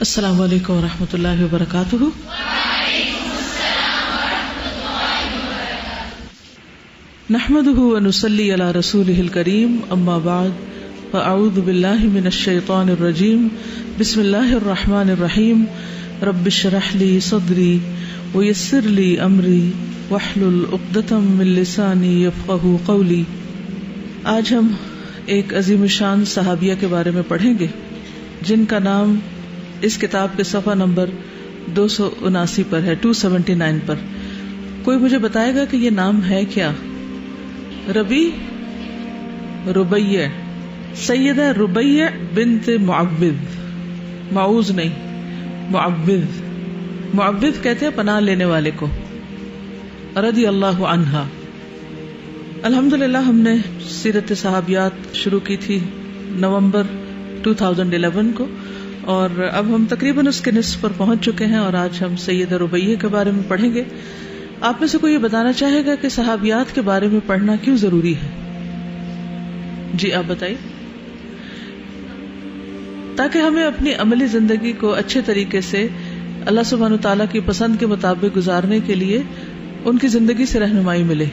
السلام علیکم ورحمۃ اللہ وبرکاتہ. نحمده ونصلی علی رسولہ الکریم. اما بعد فاعوذ باللہ من الشیطان الرجیم. بسم اللہ الرحمن الرحیم. رب اشرح لی صدری ویسر لی امری واحلل عقدۃ من لسانی یفقہوا قولی. آج ہم ایک عظیم الشان صحابیہ کے بارے میں پڑھیں گے جن کا نام اس کتاب کے صفحہ نمبر 279 پر ہے, 279 پر. کوئی مجھے بتائے گا کہ یہ نام ہے کیا؟ ربیہ, سیدہ ربیہ بنت معوذ. معوذ نہیں, معوذ. معوذ کہتے ہیں پناہ لینے والے کو. رضی اللہ عنہا. الحمدللہ ہم نے سیرت صحابیات شروع کی تھی نومبر 2011 کو, اور اب ہم تقریباً اس کے نصف پر پہنچ چکے ہیں, اور آج ہم سیدہ ربیہ کے بارے میں پڑھیں گے. آپ میں سے کوئی یہ بتانا چاہے گا کہ صحابیات کے بارے میں پڑھنا کیوں ضروری ہے؟ جی آپ بتائیے. تاکہ ہمیں اپنی عملی زندگی کو اچھے طریقے سے اللہ سبحانہ وتعالیٰ کی پسند کے مطابق گزارنے کے لیے ان کی زندگی سے رہنمائی ملے.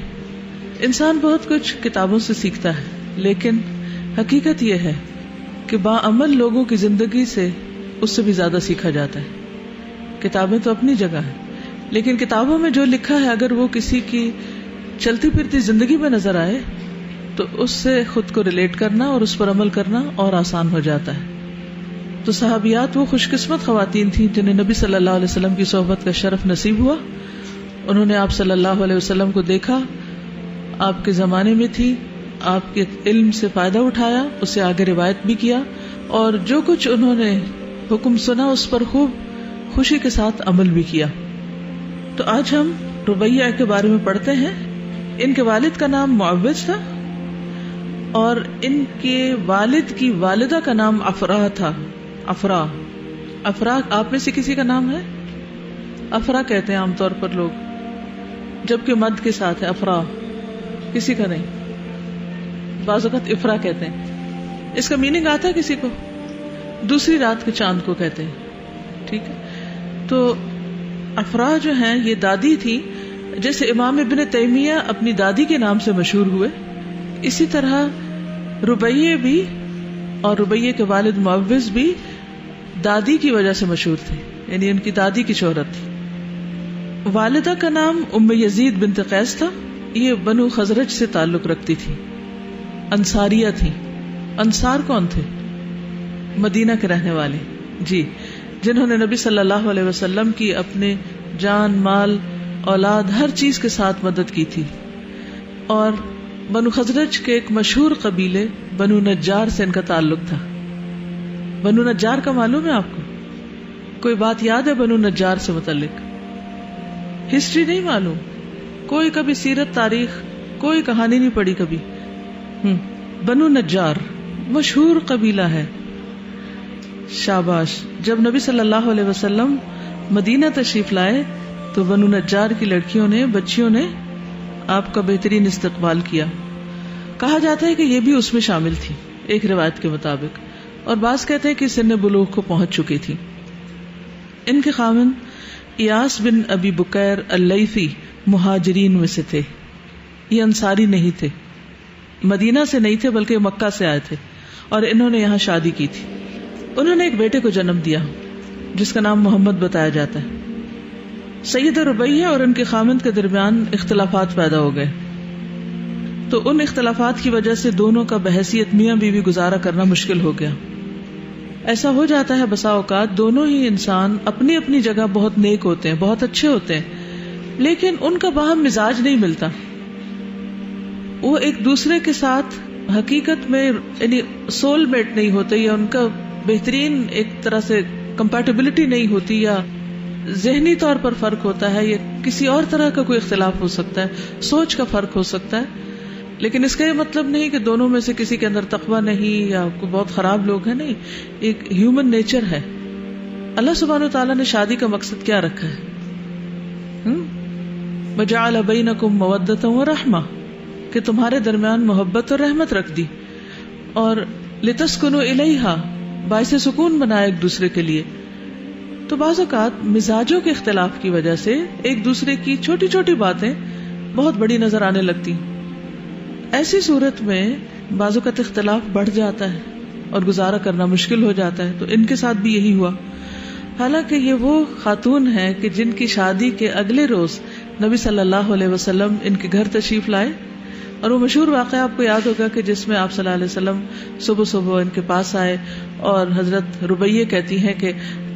انسان بہت کچھ کتابوں سے سیکھتا ہے, لیکن حقیقت یہ ہے کہ باعمل لوگوں کی زندگی سے اس سے بھی زیادہ سیکھا جاتا ہے. کتابیں تو اپنی جگہ ہیں, لیکن کتابوں میں جو لکھا ہے اگر وہ کسی کی چلتی پھرتی زندگی میں نظر آئے تو اس سے خود کو ریلیٹ کرنا اور اس پر عمل کرنا اور آسان ہو جاتا ہے. تو صحابیات وہ خوش قسمت خواتین تھیں جنہیں نبی صلی اللہ علیہ وسلم کی صحبت کا شرف نصیب ہوا. انہوں نے آپ صلی اللہ علیہ وسلم کو دیکھا, آپ کے زمانے میں تھی, آپ کے علم سے فائدہ اٹھایا, اسے آگے روایت بھی کیا, اور جو کچھ انہوں نے حکم سنا اس پر خوب خوشی کے ساتھ عمل بھی کیا. تو آج ہم ربیہ کے بارے میں پڑھتے ہیں. ان کے والد کا نام معوذ تھا اور ان کے والد کی والدہ کا نام افراح تھا. افراح آپ میں سے کسی کا نام ہے؟ افراح کہتے ہیں عام طور پر لوگ, جبکہ مد کے ساتھ ہے. افراح کسی کا نہیں, بعض اوقات افرا کہتے ہیں. اس کا میننگ آتا ہے کسی کو؟ دوسری رات کے چاند کو کہتے ہیں. ٹھیک ہے, تو افراح جو ہیں یہ دادی تھی. جیسے امام ابن تیمیہ اپنی دادی کے نام سے مشہور ہوئے, اسی طرح ربیہ بھی اور ربیہ کے والد معوذ بھی دادی کی وجہ سے مشہور تھے, یعنی ان کی دادی کی شہرت تھی. والدہ کا نام ام یزید بنت قیس تھا. یہ بنو خزرج سے تعلق رکھتی تھی, انصاریہ تھی. انصار کون تھے؟ مدینہ کے رہنے والے, جی, جنہوں نے نبی صلی اللہ علیہ وسلم کی اپنے جان, مال, اولاد, ہر چیز کے ساتھ مدد کی تھی. اور بنو خزرج کے ایک مشہور قبیلے بنو نجار سے ان کا تعلق تھا. بنو نجار کا معلوم ہے آپ کو؟ کوئی بات یاد ہے بنو نجار سے متعلق؟ ہسٹری نہیں معلوم؟ کوئی کبھی سیرت تاریخ کوئی کہانی نہیں پڑھی کبھی؟ بنو نجار مشہور قبیلہ ہے. شاباش. جب نبی صلی اللہ علیہ وسلم مدینہ تشریف لائے تو بنو نجار کی لڑکیوں نے, بچیوں نے آپ کا بہترین استقبال کیا. کہا جاتا ہے کہ یہ بھی اس میں شامل تھی ایک روایت کے مطابق, اور بعض کہتے ہیں کہ سن بلوغ کو پہنچ چکی تھی. ان کے خاوند ایاس بن ابی بکیر اللیثی مہاجرین میں سے تھے. یہ انصاری نہیں تھے, مدینہ سے نہیں تھے بلکہ مکہ سے آئے تھے, اور انہوں نے یہاں شادی کی تھی. انہوں نے ایک بیٹے کو جنم دیا جس کا نام محمد بتایا جاتا ہے. سیدہ ربیہ اور ان کے خاوند کے درمیان اختلافات پیدا ہو گئے, تو ان اختلافات کی وجہ سے دونوں کا بحیثیت میاں بیوی گزارا کرنا مشکل ہو گیا. ایسا ہو جاتا ہے بسا اوقات دونوں ہی انسان اپنی اپنی جگہ بہت نیک ہوتے ہیں, بہت اچھے ہوتے ہیں, لیکن ان کا باہم مزاج نہیں ملتا. وہ ایک دوسرے کے ساتھ حقیقت میں یعنی سول میٹ نہیں ہوتے, یا ان کا بہترین ایک طرح سے کمپیٹیبلٹی نہیں ہوتی, یا ذہنی طور پر فرق ہوتا ہے, یا کسی اور طرح کا کوئی اختلاف ہو سکتا ہے, سوچ کا فرق ہو سکتا ہے. لیکن اس کا یہ مطلب نہیں کہ دونوں میں سے کسی کے اندر تقویٰ نہیں یا کوئی بہت خراب لوگ ہیں, نہیں. ایک ہیومن نیچر ہے. اللہ سبحانہ وتعالیٰ نے شادی کا مقصد کیا رکھا ہے؟ وَجَعَلَ بَيْنَكُمْ مَوَدَّةً وَرَحْمَةً, کہ تمہارے درمیان محبت اور رحمت رکھ دی, اور لِتَسْكُنُوا إِلَيْهَا, باعث سکون بنایا ایک دوسرے کے لیے. تو بعض اوقات مزاجوں کے اختلاف کی وجہ سے ایک دوسرے کی چھوٹی چھوٹی باتیں بہت بڑی نظر آنے لگتی. ایسی صورت میں بعض اوقات اختلاف بڑھ جاتا ہے اور گزارا کرنا مشکل ہو جاتا ہے. تو ان کے ساتھ بھی یہی ہوا. حالانکہ یہ وہ خاتون ہے کہ جن کی شادی کے اگلے روز نبی صلی اللہ علیہ وسلم ان کے گھر تشریف لائے, اور وہ مشہور واقعہ آپ کو یاد ہوگا کہ جس میں آپ صلی اللہ علیہ وسلم صبح صبح ان کے پاس آئے اور حضرت ربیہ کہتی ہیں کہ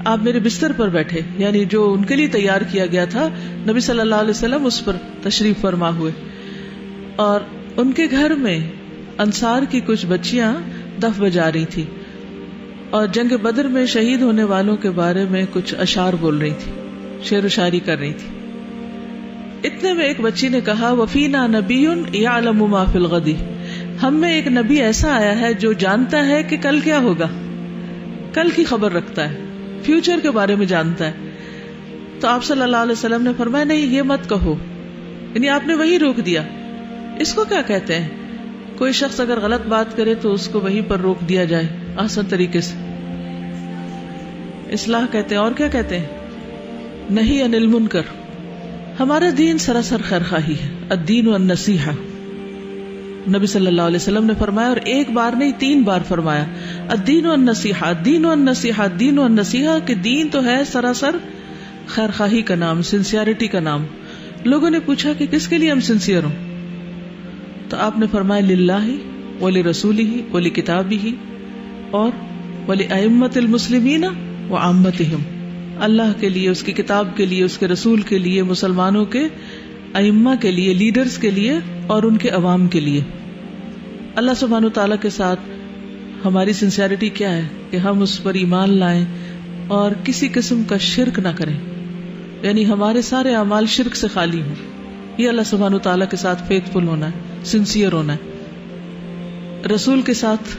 آپ میرے بستر پر بیٹھے, یعنی جو ان کے لیے تیار کیا گیا تھا نبی صلی اللہ علیہ وسلم اس پر تشریف فرما ہوئے. اور ان کے گھر میں انصار کی کچھ بچیاں دف بجا رہی تھی اور جنگ بدر میں شہید ہونے والوں کے بارے میں کچھ اشعار بول رہی تھی, شعر و شاعری کر رہی تھی. اتنے میں ایک بچی نے کہا وفینا نبی یعلم ما فی الغد, ہم میں ایک نبی ایسا آیا ہے جو جانتا ہے کہ کل کیا ہوگا, کل کی خبر رکھتا ہے, فیوچر کے بارے میں جانتا ہے. تو آپ صلی اللہ علیہ وسلم نے فرمایا نہیں یہ مت کہو, یعنی آپ نے وہی روک دیا. اس کو کیا کہتے ہیں؟ کوئی شخص اگر غلط بات کرے تو اس کو وہیں پر روک دیا جائے آسان طریقے سے, اصلاح کہتے ہیں. اور کیا کہتے ہیں؟ نہیں عن المنکر. ہمارا دین سراسر خیر خواہی ہے. الدین والنصیحہ, نبی صلی اللہ علیہ وسلم نے فرمایا, اور ایک بار نہیں 3 بار فرمایا, الدین والنصیحہ, الدین والنصیحہ, الدین والنصیحہ, کہ دین تو ہے سراسر خیر خواہی کا نام, سنسیئرٹی کا نام. لوگوں نے پوچھا کہ کس کے لیے ہم سنسیئر ہوں؟ تو آپ نے فرمایا للہ ولرسولہ ولکتابہ اور ولائمۃ المسلمین وعامتہم, اللہ کے لیے, اس کی کتاب کے لیے, اس کے رسول کے لیے, مسلمانوں کے ائمہ کے لیے, لیڈرز کے لیے اور ان کے عوام کے لیے. اللہ سبحانہ وتعالیٰ کے ساتھ ہماری سنسیئرٹی کیا ہے کہ ہم اس پر ایمان لائیں اور کسی قسم کا شرک نہ کریں, یعنی ہمارے سارے اعمال شرک سے خالی ہوں. یہ اللہ سبحانہ وتعالیٰ کے ساتھ فیتھ فل ہونا ہے, سنسیئر ہونا ہے. رسول کے ساتھ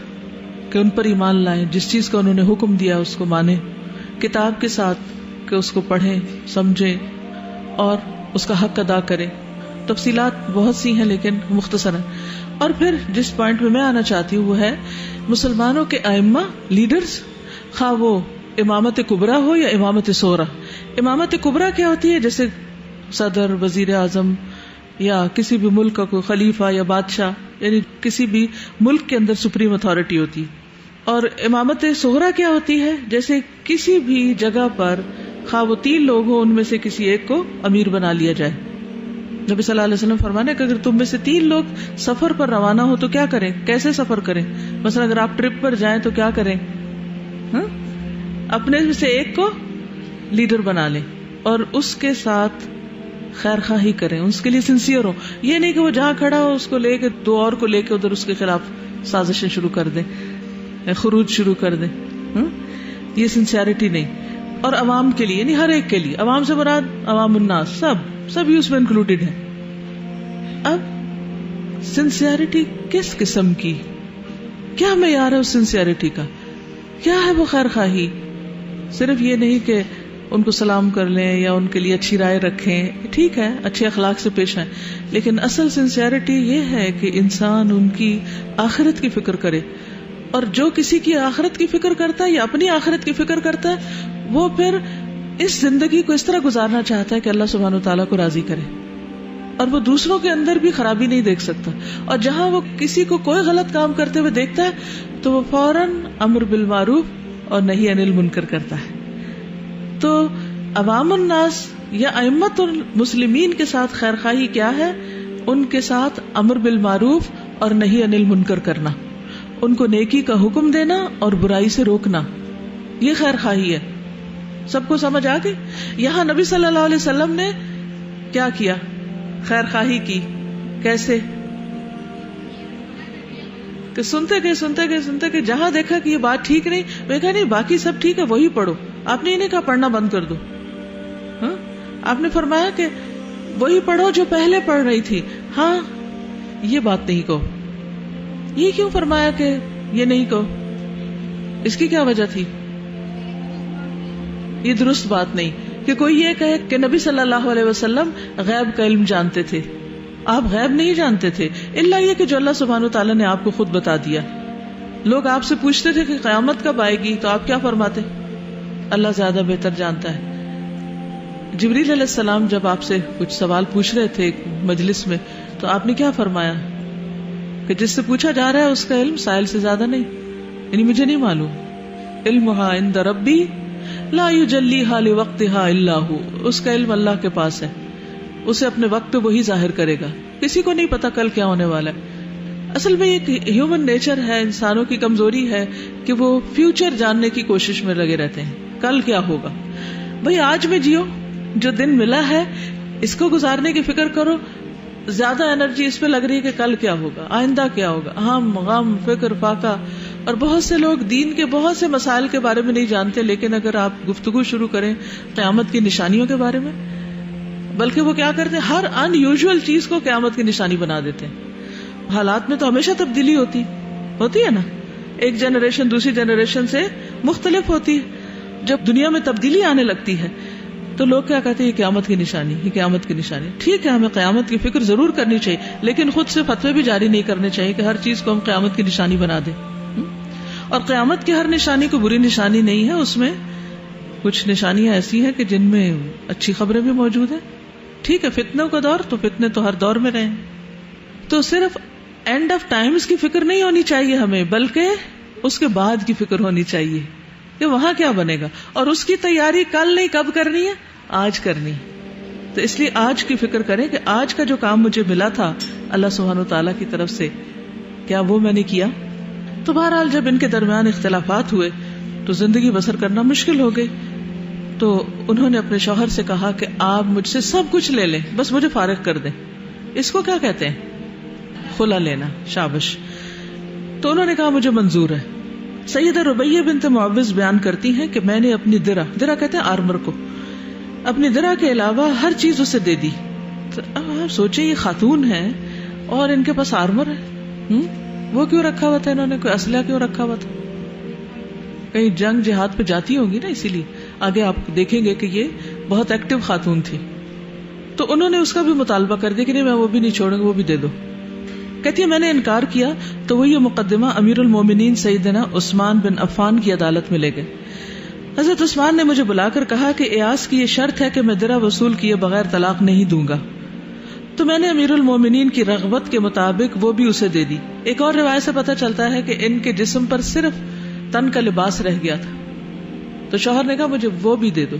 کہ ان پر ایمان لائیں, جس چیز کا انہوں نے حکم دیا اس کو مانیں. کتاب کے ساتھ کہ اس کو پڑھیں, سمجھیں اور اس کا حق ادا کریں. تفصیلات بہت سی ہیں لیکن مختصراً. اور پھر جس پوائنٹ میں آنا چاہتی ہوں وہ ہے مسلمانوں کے ائمہ, لیڈرز, خواہ وہ امامت کبریٰ ہو یا امامت صغریٰ. امامت کبریٰ کیا ہوتی ہے؟ جیسے صدر, وزیر اعظم یا کسی بھی ملک کا کوئی خلیفہ یا بادشاہ, یعنی کسی بھی ملک کے اندر سپریم اتھارٹی ہوتی. اور امامت صغریٰ کیا ہوتی ہے؟ جیسے کسی بھی جگہ پر خواہ وہ 3 لوگ ہوں ان میں سے کسی ایک کو امیر بنا لیا جائے. نبی صلی اللہ علیہ وسلم فرمانے کہ اگر تم میں سے 3 لوگ سفر پر روانہ ہو تو کیا کریں, کیسے سفر کریں؟ مثلا اگر آپ ٹرپ پر جائیں تو کیا کریں؟ اپنے میں سے ایک کو لیڈر بنا لیں اور اس کے ساتھ خیر خواہی کریں, اس کے لیے سنسیئر ہو. یہ نہیں کہ وہ جہاں کھڑا ہو اس کو لے کے 2 اور کو لے کے ادھر اس کے خلاف سازشیں شروع کر دیں, خروج شروع کر دیں. یہ سنسیئرٹی نہیں. اور عوام کے لیے, یعنی ہر ایک کے لیے. عوام سے مراد عوام الناس, سب اس میں انکلوڈیڈ ہے. اب سنسیئرٹی کس قسم کی, کیا معیار ہے اس سنسیئرٹی کا, کیا ہے وہ خیر خواہی؟ صرف یہ نہیں کہ ان کو سلام کر لیں یا ان کے لیے اچھی رائے رکھیں, ٹھیک ہے, اچھے اخلاق سے پیش آئیں, لیکن اصل سنسیئرٹی یہ ہے کہ انسان ان کی آخرت کی فکر کرے. اور جو کسی کی آخرت کی فکر کرتا ہے یا اپنی آخرت کی فکر کرتا ہے وہ پھر اس زندگی کو اس طرح گزارنا چاہتا ہے کہ اللہ سبحانہ وتعالیٰ کو راضی کرے, اور وہ دوسروں کے اندر بھی خرابی نہیں دیکھ سکتا. اور جہاں وہ کسی کو کوئی غلط کام کرتے ہوئے دیکھتا ہے تو وہ فوراً امر بالمعروف اور نہی عن المنکر کرتا ہے. تو عوام الناس یا ائمۃ المسلمین کے ساتھ خیر خواہی کیا ہے؟ ان کے ساتھ امر بالمعروف اور نہی عن المنکر کرنا, ان کو نیکی کا حکم دینا اور برائی سے روکنا, یہ خیر خواہی ہے. سب کو سمجھ آ گئی؟ یہاں نبی صلی اللہ علیہ وسلم نے کیا کیا؟ خیر خواہی کی. کیسے؟ کہ سنتے گئے جہاں دیکھا کہ یہ بات ٹھیک نہیں, میں کہا نہیں باقی سب ٹھیک ہے وہی پڑھو. آپ نے انہیں کہا پڑھنا بند کر دو, آپ نے فرمایا کہ وہی پڑھو جو پہلے پڑھ رہی تھی. ہاں یہ بات نہیں کہو. یہ کیوں فرمایا کہ یہ نہیں کہو؟ اس کی کیا وجہ تھی؟ یہ درست بات نہیں کہ کوئی یہ کہے کہ نبی صلی اللہ علیہ وسلم غیب کا علم جانتے تھے. آپ غیب نہیں جانتے تھے الا یہ کہ جو اللہ سبحانہ وتعالیٰ نے آپ کو خود بتا دیا. لوگ آپ سے پوچھتے تھے کہ قیامت کب آئے گی تو آپ کیا فرماتے؟ اللہ زیادہ بہتر جانتا ہے. جبریل علیہ السلام جب آپ سے کچھ سوال پوچھ رہے تھے ایک مجلس میں، تو آپ نے کیا فرمایا کہ جس سے پوچھا جا رہا ہے اس کا علم سائل سے زیادہ نہیں، یعنی مجھے نہیں معلوم. علمها عند ربی لا یجلیها لوقتها الا هو، اس کا علم اللہ کے پاس ہے، اسے اپنے وقت پہ وہی ظاہر کرے گا. کسی کو نہیں پتا کل کیا ہونے والا ہے. اصل میں ایک ہیومن نیچر ہے، انسانوں کی کمزوری ہے کہ وہ فیوچر جاننے کی کوشش میں لگے رہتے ہیں، کل کیا ہوگا. بھئی آج میں جیو، جو دن ملا ہے اس کو گزارنے کی فکر کرو. زیادہ انرجی اس پہ لگ رہی ہے کہ کل کیا ہوگا، آئندہ کیا ہوگا، ہم غم فکر فاقہ. اور بہت سے لوگ دین کے بہت سے مسائل کے بارے میں نہیں جانتے، لیکن اگر آپ گفتگو شروع کریں قیامت کی نشانیوں کے بارے میں، بلکہ وہ کیا کرتے ہیں، ہر ان یوزول چیز کو قیامت کی نشانی بنا دیتے ہیں. حالات میں تو ہمیشہ تبدیلی ہوتی ہے نا، ایک جنریشن دوسری جنریشن سے مختلف ہوتی ہے. جب دنیا میں تبدیلی آنے لگتی ہے تو لوگ کیا کہتے ہیں، یہ قیامت کی نشانی، یہ قیامت کی نشانی. ٹھیک ہے، ہمیں قیامت کی فکر ضرور کرنی چاہیے، لیکن خود سے فتوے بھی جاری نہیں کرنے چاہیے کہ ہر چیز کو ہم قیامت کی نشانی بنا دیں. اور قیامت کی ہر نشانی کو بری نشانی نہیں ہے، اس میں کچھ نشانیاں ایسی ہیں کہ جن میں اچھی خبریں بھی موجود ہیں. ٹھیک ہے، فتنوں کا دور، تو فتنے تو ہر دور میں رہے ہیں. تو صرف اینڈ آف ٹائمز کی فکر نہیں ہونی چاہیے ہمیں، بلکہ اس کے بعد کی فکر ہونی چاہیے کہ وہاں کیا بنے گا، اور اس کی تیاری کل نہیں، کب کرنی ہے، آج کرنی. تو اس لیے آج کی فکر کریں کہ آج کا جو کام مجھے ملا تھا اللہ سبحانہ وتعالیٰ کی طرف سے، کیا وہ میں نے کیا. تو بہرحال جب ان کے درمیان اختلافات ہوئے تو زندگی بسر کرنا مشکل ہو گئی. تو انہوں نے اپنے شوہر سے کہا کہ آپ مجھ سے سب کچھ لے لیں، بس مجھے فارغ کر دیں. اس کو کیا کہتے ہیں، خلا لینا. شابش. تو انہوں نے کہا مجھے منظور ہے. سیدہ ربیہ بنت معوذ بیان کرتی ہیں کہ میں نے اپنی درع کہتے ہیں آرمر کو، اپنی درع کے علاوہ ہر چیز اسے دے دی. تو اب آپ سوچیں یہ خاتون ہے اور ان کے پاس آرمر ہے، وہ کیوں رکھا ہوا تھا، انہوں نے کوئی اسلحہ کیوں رکھا ہوا تھا، کہیں جنگ جہاد پہ جاتی ہوں گی نا، اسی لیے آگے آپ دیکھیں گے کہ یہ بہت ایکٹیو خاتون تھی. تو انہوں نے اس کا بھی مطالبہ کر دیا کہ نہیں میں وہ بھی نہیں چھوڑوں گا، وہ بھی دے دو. کہتی ہے میں نے انکار کیا تو وہ یہ مقدمہ امیر المومنین سیدنا عثمان بن عفان کی عدالت میں لے گئے. حضرت عثمان نے مجھے بلا کر کہا کہ ایاس کی یہ شرط ہے کہ میں درع وصول کیے بغیر طلاق نہیں دوں گا. تو میں نے امیر المومنین کی رغبت کے مطابق وہ بھی اسے دے دی. ایک اور روایت سے پتہ چلتا ہے کہ ان کے جسم پر صرف تن کا لباس رہ گیا تھا. تو شوہر نے کہا مجھے وہ بھی دے دو.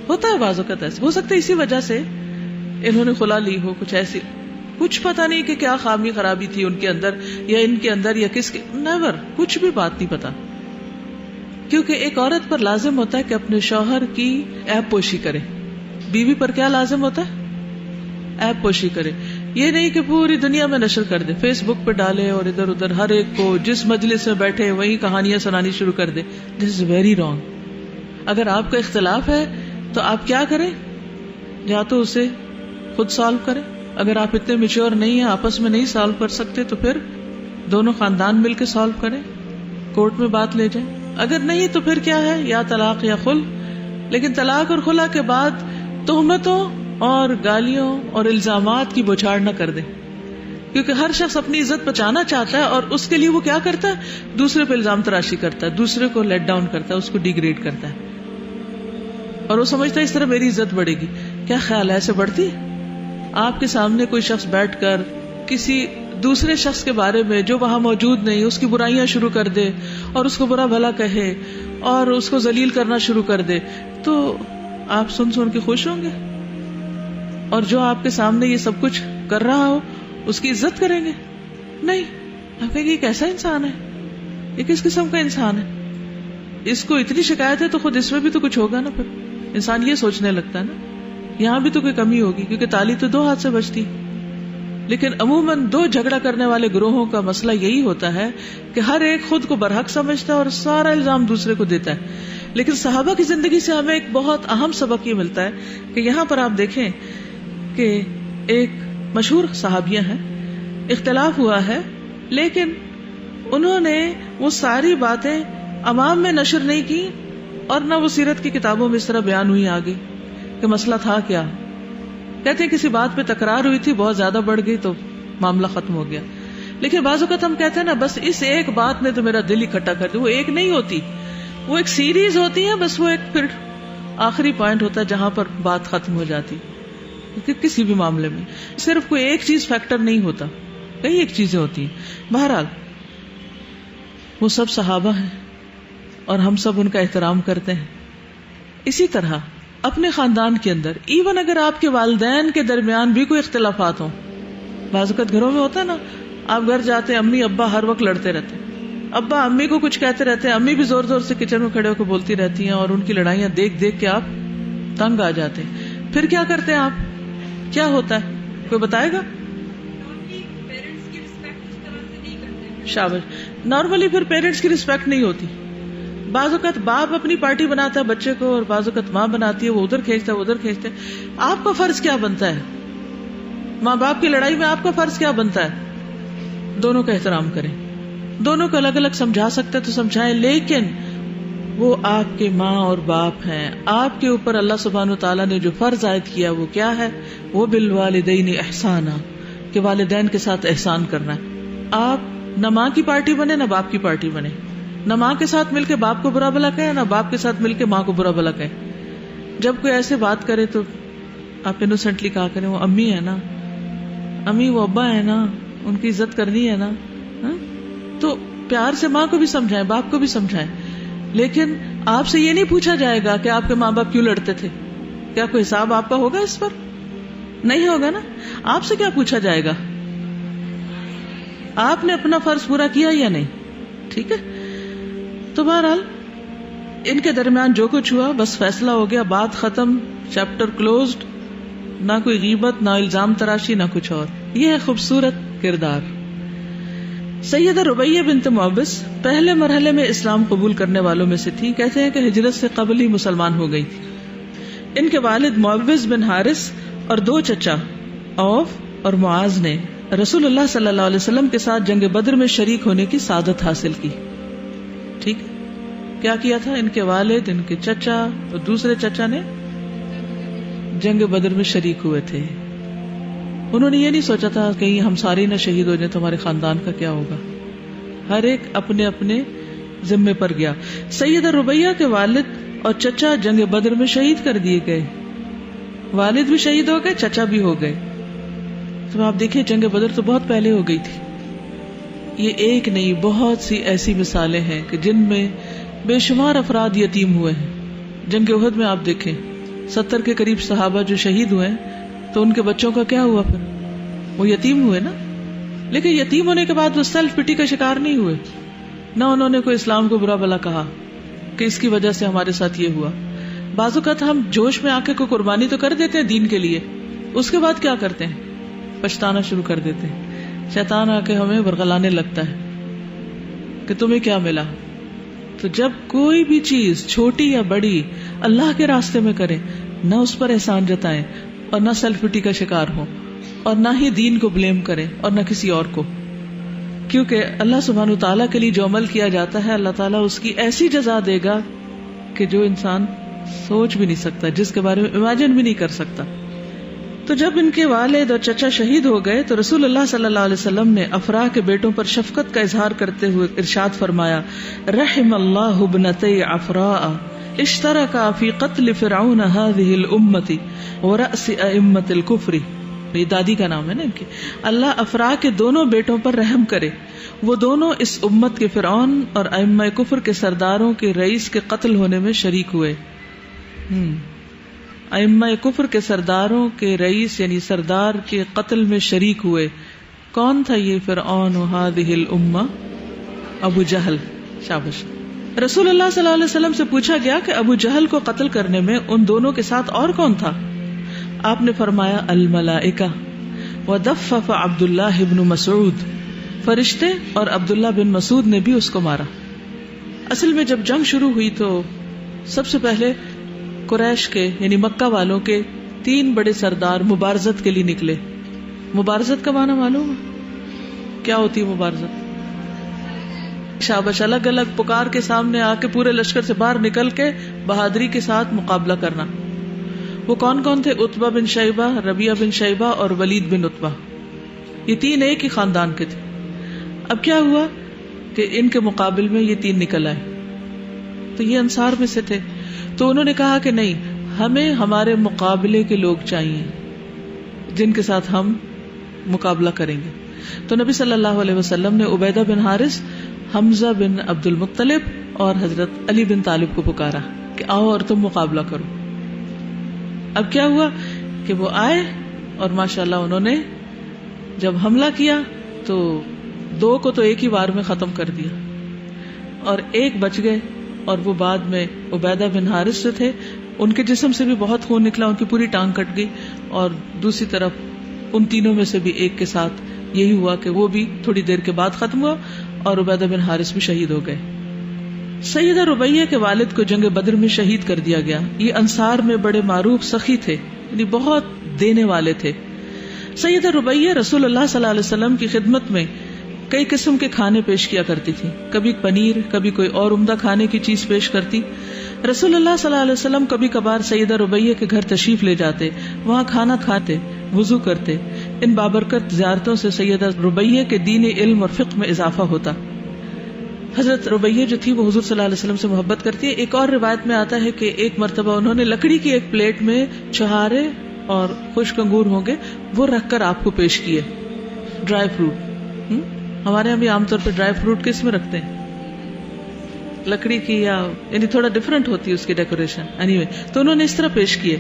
ہوتا ہے بعض اوقات ایسے، ہو سکتا ہے اسی وجہ سے انہوں نے خلا لی ہو، کچھ ایسی، کچھ پتہ نہیں کہ کیا خامی خرابی تھی ان کے اندر یا ان کے اندر یا کس کے، نیور، کچھ بھی بات نہیں پتا. کیونکہ ایک عورت پر لازم ہوتا ہے کہ اپنے شوہر کی عیب پوشی کرے. بیوی پر کیا لازم ہوتا ہے، عیب پوشی کرے. یہ نہیں کہ پوری دنیا میں نشر کر دے، فیس بک پہ ڈالے اور ادھر ادھر ہر ایک کو جس مجلس میں بیٹھے وہی کہانیاں سنانی شروع کر دے. دس از ویری رانگ. اگر آپ کا اختلاف ہے تو آپ کیا کریں، یا تو اسے خود سالو کریں. اگر آپ اتنے میچور نہیں ہیں، آپس میں نہیں سالو کر سکتے، تو پھر دونوں خاندان مل کے سالو کریں، کورٹ میں بات لے جائیں. اگر نہیں تو پھر کیا ہے، یا طلاق یا خل. لیکن طلاق اور خلا کے بعد تہمتوں اور گالیوں اور الزامات کی بوچھاڑ نہ کر دیں، کیونکہ ہر شخص اپنی عزت بچانا چاہتا ہے اور اس کے لیے وہ کیا کرتا ہے، دوسرے پہ الزام تراشی کرتا ہے، دوسرے کو لیٹ ڈاؤن کرتا ہے، اس کو ڈیگریڈ کرتا ہے، اور وہ سمجھتا ہے اس طرح میری عزت بڑھے گی. کیا خیال ہے ایسے بڑھتی ہے؟ آپ کے سامنے کوئی شخص بیٹھ کر کسی دوسرے شخص کے بارے میں جو وہاں موجود نہیں اس کی برائیاں شروع کر دے اور اس کو برا بھلا کہے اور اس کو ذلیل کرنا شروع کر دے، تو آپ سن کے خوش ہوں گے؟ اور جو آپ کے سامنے یہ سب کچھ کر رہا ہو اس کی عزت کریں گے؟ نہیں. آپ کہیں گے یہ کیسا انسان ہے، یہ کس قسم کا انسان ہے، اس کو اتنی شکایت ہے تو خود اس میں بھی تو کچھ ہوگا نا. پھر انسان یہ سوچنے لگتا ہے نا یہاں بھی تو کوئی کمی ہوگی، کیونکہ تالی تو دو ہاتھ سے بجتی. لیکن عموماً دو جھگڑا کرنے والے گروہوں کا مسئلہ یہی ہوتا ہے کہ ہر ایک خود کو برحق سمجھتا ہے اور سارا الزام دوسرے کو دیتا ہے. لیکن صحابہ کی زندگی سے ہمیں ایک بہت اہم سبق یہ ملتا ہے کہ یہاں پر آپ دیکھیں کہ ایک مشہور صحابیہ ہیں، اختلاف ہوا ہے، لیکن انہوں نے وہ ساری باتیں عوام میں نشر نہیں کی اور نہ وہ سیرت کی کتابوں میں اس طرح بیان ہوئی آگے کہ مسئلہ تھا کیا. کہتے ہیں کسی بات پہ تکرار ہوئی تھی، بہت زیادہ بڑھ گئی تو معاملہ ختم ہو گیا. لیکن بعض اوقات ہم کہتے ہیں نا بس اس ایک بات نے تو میرا دل اکٹھا کر دیا. وہ ایک نہیں ہوتی، وہ ایک سیریز ہوتی ہے، بس وہ ایک پھر آخری پوائنٹ ہوتا ہے جہاں پر بات ختم ہو جاتی. کسی بھی معاملے میں صرف کوئی ایک چیز فیکٹر نہیں ہوتا، کئی ایک چیزیں ہوتی ہیں. بہرحال وہ سب صحابہ ہیں اور ہم سب ان کا احترام کرتے ہیں. اسی طرح اپنے خاندان کے اندر ایون اگر آپ کے والدین کے درمیان بھی کوئی اختلافات ہوں، بعض اوقات گھروں میں ہوتا ہے نا، آپ گھر جاتے ہیں امی ابا ہر وقت لڑتے رہتے ہیں، ابا امی کو کچھ کہتے رہتے ہیں، امی بھی زور زور سے کچن میں کھڑے ہو کے بولتی رہتی ہیں اور ان کی لڑائیاں دیکھ دیکھ کے آپ تنگ آ جاتے ہیں. پھر کیا کرتے ہیں آپ؟ کیا ہوتا ہے کوئی بتائے گا؟ شاباش. نارملی پھر پیرنٹس کی رسپیکٹ نہیں ہوتی. بعض اوقات باپ اپنی پارٹی بناتا ہے بچے کو اور بعض اوقات ماں بناتی ہے، وہ ادھر کھینچتا ہے وہ ادھر کھینچتے. آپ کا فرض کیا بنتا ہے؟ ماں باپ کی لڑائی میں آپ کا فرض کیا بنتا ہے؟ دونوں کا احترام کریں، دونوں کو الگ الگ سمجھا سکتے تو سمجھائیں، لیکن وہ آپ کے ماں اور باپ ہیں. آپ کے اوپر اللہ سبحانہ وتعالیٰ نے جو فرض عائد کیا وہ کیا ہے؟ وہ بالوالدین احسانا، کہ والدین کے ساتھ احسان کرنا ہے. آپ نہ ماں کی پارٹی بنے نہ باپ کی پارٹی بنے، نہ ماں کے ساتھ مل کے باپ کو برا بھلا کہیں نہ باپ کے ساتھ مل کے ماں کو برا بھلا کہیں. جب کوئی ایسے بات کرے تو آپ انوسنٹلی کہا کریں وہ امی ہے نا، امی وہ ابا ہے نا، ان کی عزت کرنی ہے نا. تو پیار سے ماں کو بھی سمجھائیں باپ کو بھی سمجھائیں، لیکن آپ سے یہ نہیں پوچھا جائے گا کہ آپ کے ماں باپ کیوں لڑتے تھے. کیا کوئی حساب آپ کا ہوگا اس پر؟ نہیں ہوگا نا. آپ سے کیا پوچھا جائے گا؟ آپ نے اپنا فرض پورا کیا یا نہیں؟ ٹھیک ہے. تو بہرحال ان کے درمیان جو کچھ ہوا بس فیصلہ ہو گیا، بات ختم، چیپٹر کلوزڈ. نہ کوئی غیبت، نہ الزام تراشی، نہ کچھ اور. یہ ہے خوبصورت کردار. سیدہ ربیہ بنت معوذ پہلے مرحلے میں اسلام قبول کرنے والوں میں سے تھی. کہتے ہیں کہ ہجرت سے قبل ہی مسلمان ہو گئی تھی. ان کے والد معوذ بن حارث اور دو چچا عوف اور معاذ نے رسول اللہ صلی اللہ علیہ وسلم کے ساتھ جنگ بدر میں شریک ہونے کی سعادت حاصل کی. ٹھیک ہے. کیا کیا تھا؟ ان کے والد، ان کے چچا اور دوسرے چچا نے جنگ بدر میں شریک ہوئے تھے. انہوں نے یہ نہیں سوچا تھا کہیں ہم سارے نہ شہید ہو جائیں تو ہمارے خاندان کا کیا ہوگا. ہر ایک اپنے اپنے ذمے پر گیا. سیدہ ربیہ کے والد اور چچا جنگ بدر میں شہید کر دیے گئے. والد بھی شہید ہو گئے، چچا بھی ہو گئے. تو آپ دیکھیں جنگ بدر تو بہت پہلے ہو گئی تھی. یہ ایک نہیں بہت سی ایسی مثالیں ہیں کہ جن میں بے شمار افراد یتیم ہوئے ہیں. جنگ احد میں آپ دیکھیں 70 کے قریب صحابہ جو شہید ہوئے تو ان کے بچوں کا کیا ہوا؟ پھر وہ یتیم ہوئے نا. لیکن یتیم ہونے کے بعد وہ سیلف پٹی کا شکار نہیں ہوئے، نہ انہوں نے کوئی اسلام کو برا بھلا کہا کہ اس کی وجہ سے ہمارے ساتھ یہ ہوا. بعض اوقات ہم جوش میں آ کے کوئی قربانی تو کر دیتے ہیں دین کے لیے، اس کے بعد کیا کرتے ہیں؟ پچھتانا شروع کر دیتے ہیں. شیطان آ کے ہمیں ورغلانے لگتا ہے کہ تمہیں کیا ملا. تو جب کوئی بھی چیز چھوٹی یا بڑی اللہ کے راستے میں کریں، نہ اس پر احسان جتائیں اور نہ سیلف پٹی کا شکار ہو اور نہ ہی دین کو بلیم کریں اور نہ کسی اور کو. کیونکہ اللہ سبحانہ وتعالیٰ کے لیے جو عمل کیا جاتا ہے اللہ تعالیٰ اس کی ایسی جزا دے گا کہ جو انسان سوچ بھی نہیں سکتا، جس کے بارے میں امیجن بھی نہیں کر سکتا. تو جب ان کے والد اور چچا شہید ہو گئے تو رسول اللہ صلی اللہ علیہ وسلم نے افراح کے بیٹوں پر شفقت کا اظہار کرتے ہوئے ارشاد فرمایا، رحم اللہ ابنتی افراء اشترکا فی قتل فرعون هذه الامة ورأس ائمة الكفر. یہ دادی کا نام ہے نا ان کی. اللہ افراح کے دونوں بیٹوں پر رحم کرے، وہ دونوں اس امت کے فرعون اور ائمہ کفر کے سرداروں کے رئیس کے قتل ہونے میں شریک ہوئے. ائمہ کفر کے سرداروں کے رئیس یعنی سردار کے قتل میں شریک ہوئے. کون تھا یہ فرعون و هذه الامہ؟ ابو جہل. شاباش. رسول اللہ صلی اللہ علیہ وسلم سے پوچھا گیا کہ ابو جہل کو قتل کرنے میں ان دونوں کے ساتھ اور کون تھا؟ آپ نے فرمایا الملائکہ ودفف عبداللہ بن مسعود. فرشتے اور عبداللہ بن مسعود نے بھی اس کو مارا. اصل میں جب جنگ شروع ہوئی تو سب سے پہلے قریش کے یعنی مکہ والوں کے 3 بڑے سردار مبارزت کے لیے نکلے. مبارزت کا معنی معلوم ہے کیا ہوتی ہے؟ مبارزت شاباش، الگ الگ پکار کے سامنے آ کے پورے لشکر سے باہر نکل کے بہادری کے ساتھ مقابلہ کرنا. وہ کون کون تھے؟ عتبہ بن شیبہ، ربیعہ بن شیبہ اور ولید بن عتبہ. یہ 3 ایک ہی خاندان کے تھے. اب کیا ہوا کہ ان کے مقابل میں یہ 3 نکل آئے. تو یہ انصار میں سے تھے. تو انہوں نے کہا کہ نہیں, ہمیں ہمارے مقابلے کے لوگ چاہیے جن کے ساتھ ہم مقابلہ کریں گے. تو نبی صلی اللہ علیہ وسلم نے عبیدہ بن حارث, حمزہ بن عبد المطلب اور حضرت علی بن طالب کو پکارا کہ آؤ اور تم مقابلہ کرو. اب کیا ہوا کہ وہ آئے اور ماشاءاللہ انہوں نے جب حملہ کیا تو 2 کو تو ایک ہی بار میں ختم کر دیا اور ایک بچ گئے, اور وہ بعد میں عبیدہ بن حارث سے تھے, ان کے جسم سے بھی بہت خون نکلا, ان کی پوری ٹانگ کٹ گئی, اور دوسری طرف ان تینوں میں سے بھی ایک کے ساتھ یہی ہوا کہ وہ بھی تھوڑی دیر کے بعد ختم ہوا اور عبیدہ بن حارث بھی شہید ہو گئے. سیدہ ربیہ کے والد کو جنگ بدر میں شہید کر دیا گیا. یہ انصار میں بڑے معروف سخی تھے, یعنی بہت دینے والے تھے. سیدہ ربیہ رسول اللہ صلی اللہ علیہ وسلم کی خدمت میں کئی قسم کے کھانے پیش کیا کرتی تھی, کبھی پنیر, کبھی کوئی اور عمدہ کھانے کی چیز پیش کرتی. رسول اللہ صلی اللہ علیہ وسلم کبھی کبھار سیدہ ربیہ کے گھر تشریف لے جاتے, وہاں کھانا کھاتے, وضو کرتے. ان بابرکت زیارتوں سے سیدہ ربیہ کے دین, علم اور فقہ میں اضافہ ہوتا. حضرت ربیہ جو تھی وہ حضور صلی اللہ علیہ وسلم سے محبت کرتی ہے. ایک اور روایت میں آتا ہے کہ ایک مرتبہ انہوں نے لکڑی کی ایک پلیٹ میں چھہارے اور خشک انگور ہوں گے وہ رکھ کر آپ کو پیش کیے, ڈرائی فروٹ. ہمارے یہاں بھی عام طور پہ ڈرائی فروٹ کس میں رکھتے ہیں, لکڑی کی, یا یعنی تھوڑا ڈفرینٹ ہوتی ہے اس کی ڈیکوریشن. اینی وے تو انہوں نے اس طرح پیش کیے.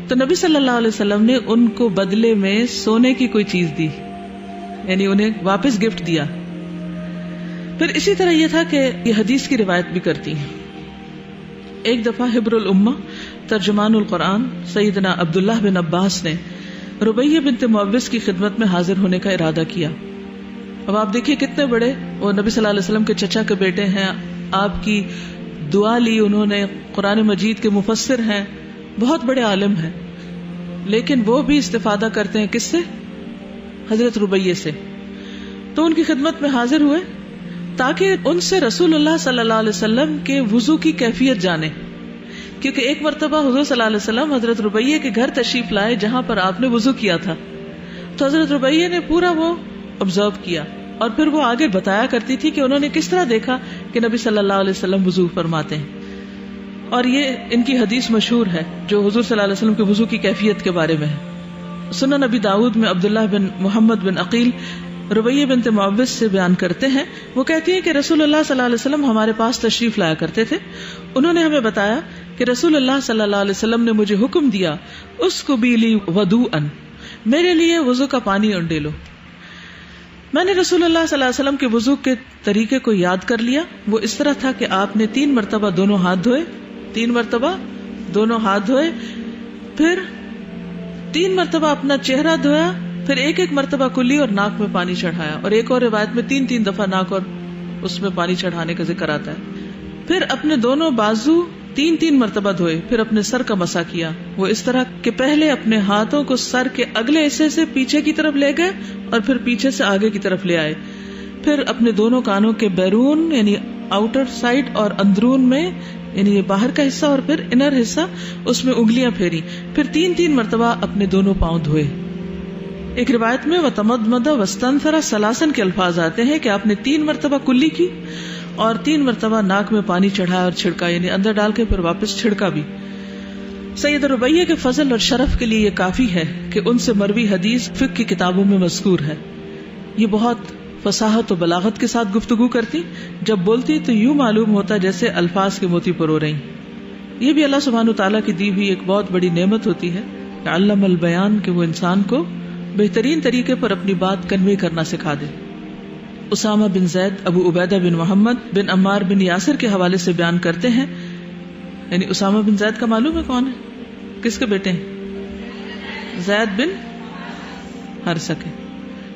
تو نبی صلی اللہ علیہ وسلم نے ان کو بدلے میں سونے کی کوئی چیز دی, یعنی انہیں واپس گفٹ دیا. پھر اسی طرح یہ تھا کہ یہ حدیث کی روایت بھی کرتی ہیں. ایک دفعہ حبر الامہ ترجمان القرآن سیدنا عبداللہ بن عباس نے ربیہ بنت معوذ کی خدمت میں حاضر ہونے کا ارادہ کیا. اب آپ دیکھیے کتنے بڑے, وہ نبی صلی اللہ علیہ وسلم کے چچا کے بیٹے ہیں, آپ کی دعا لی انہوں نے, قرآن مجید کے مفسر ہیں, بہت بڑے عالم ہیں, لیکن وہ بھی استفادہ کرتے ہیں کس سے, حضرت ربیہ سے. تو ان کی خدمت میں حاضر ہوئے تاکہ ان سے رسول اللہ صلی اللہ علیہ وسلم کے وضو کی کیفیت جانے, کیونکہ ایک مرتبہ حضور صلی اللہ علیہ وسلم حضرت ربیہ کے گھر تشریف لائے جہاں پر آپ نے وضو کیا تھا. تو حضرت ربیہ نے پورا وہ آبزرو کیا اور پھر وہ آگے بتایا کرتی تھی کہ انہوں نے کس طرح دیکھا کہ نبی صلی اللہ علیہ وسلم وضو فرماتے ہیں. اور یہ ان کی حدیث مشہور ہے جو حضور صلی اللہ علیہ وسلم کے وضو کی کیفیت کے بارے میں ہے. سنن نبی داؤد میں عبداللہ بن محمد بن عقیل ربیہ بنت معوذ سے بیان کرتے ہیں, وہ کہتی ہیں کہ رسول اللہ صلی اللہ علیہ وسلم ہمارے پاس تشریف لایا کرتے تھے. انہوں نے ہمیں بتایا کہ رسول اللہ صلی اللہ علیہ وسلم نے مجھے حکم دیا, اس کو بھی لی وضوءً, میرے لیے وضو کا پانی انڈے لو. میں نے رسول اللہ صلی اللہ علیہ وسلم کے وضو کے طریقے کو یاد کر لیا. وہ اس طرح تھا کہ آپ نے 3 مرتبہ دونوں ہاتھ دھوئے, 3 مرتبہ دونوں ہاتھ دھوئے, پھر 3 مرتبہ اپنا چہرہ دھویا, پھر ایک ایک مرتبہ کلی اور ناک میں پانی چڑھایا, اور ایک اور روایت میں 3 دفعہ ناک اور اس میں پانی چڑھانے کا ذکر آتا ہے. پھر اپنے دونوں بازو 3 مرتبہ دھوئے, پھر اپنے سر کا مسح کیا. وہ اس طرح کہ پہلے اپنے ہاتھوں کو سر کے اگلے حصے سے پیچھے کی طرف لے گئے اور پھر پیچھے سے آگے کی طرف لے آئے. پھر اپنے دونوں کانوں کے بیرون یعنی آؤٹر سائڈ اور اندرون میں یعنی یہ باہر کا حصہ اور پھر انر حصہ, اس میں انگلیاں پھیری. پھر 3 مرتبہ اپنے دونوں پاؤں دھوئے. ایک روایت میں وتمدمد واستنثر ثلاثاً کے الفاظ آتے ہیں کہ آپ نے 3 مرتبہ کلی کی اور 3 مرتبہ ناک میں پانی چڑھایا اور چھڑکا, یعنی اندر ڈال کے پھر واپس چھڑکا بھی. سیدہ ربیہ کے فضل اور شرف کے لیے یہ کافی ہے کہ ان سے مروی حدیث فقہ کی کتابوں میں مذکور ہے. یہ بہت فصاحت و بلاغت کے ساتھ گفتگو کرتی, جب بولتی تو یوں معلوم ہوتا جیسے الفاظ کے موتی پرو رہی. یہ بھی اللہ سبحانہ تعالیٰ کی دی ہوئی ایک بہت بڑی نعمت ہوتی ہے کہ علم البیان, کہ وہ انسان کو بہترین طریقے پر اپنی بات کنوے کرنا سکھا دے. اسامہ بن زید ابو عبیدہ بن محمد بن عمار بن یاسر کے حوالے سے بیان کرتے ہیں, یعنی اسامہ بن زید کا معلوم ہے کون ہے, کس کے بیٹے ہیں, زید بن حارثہ کے,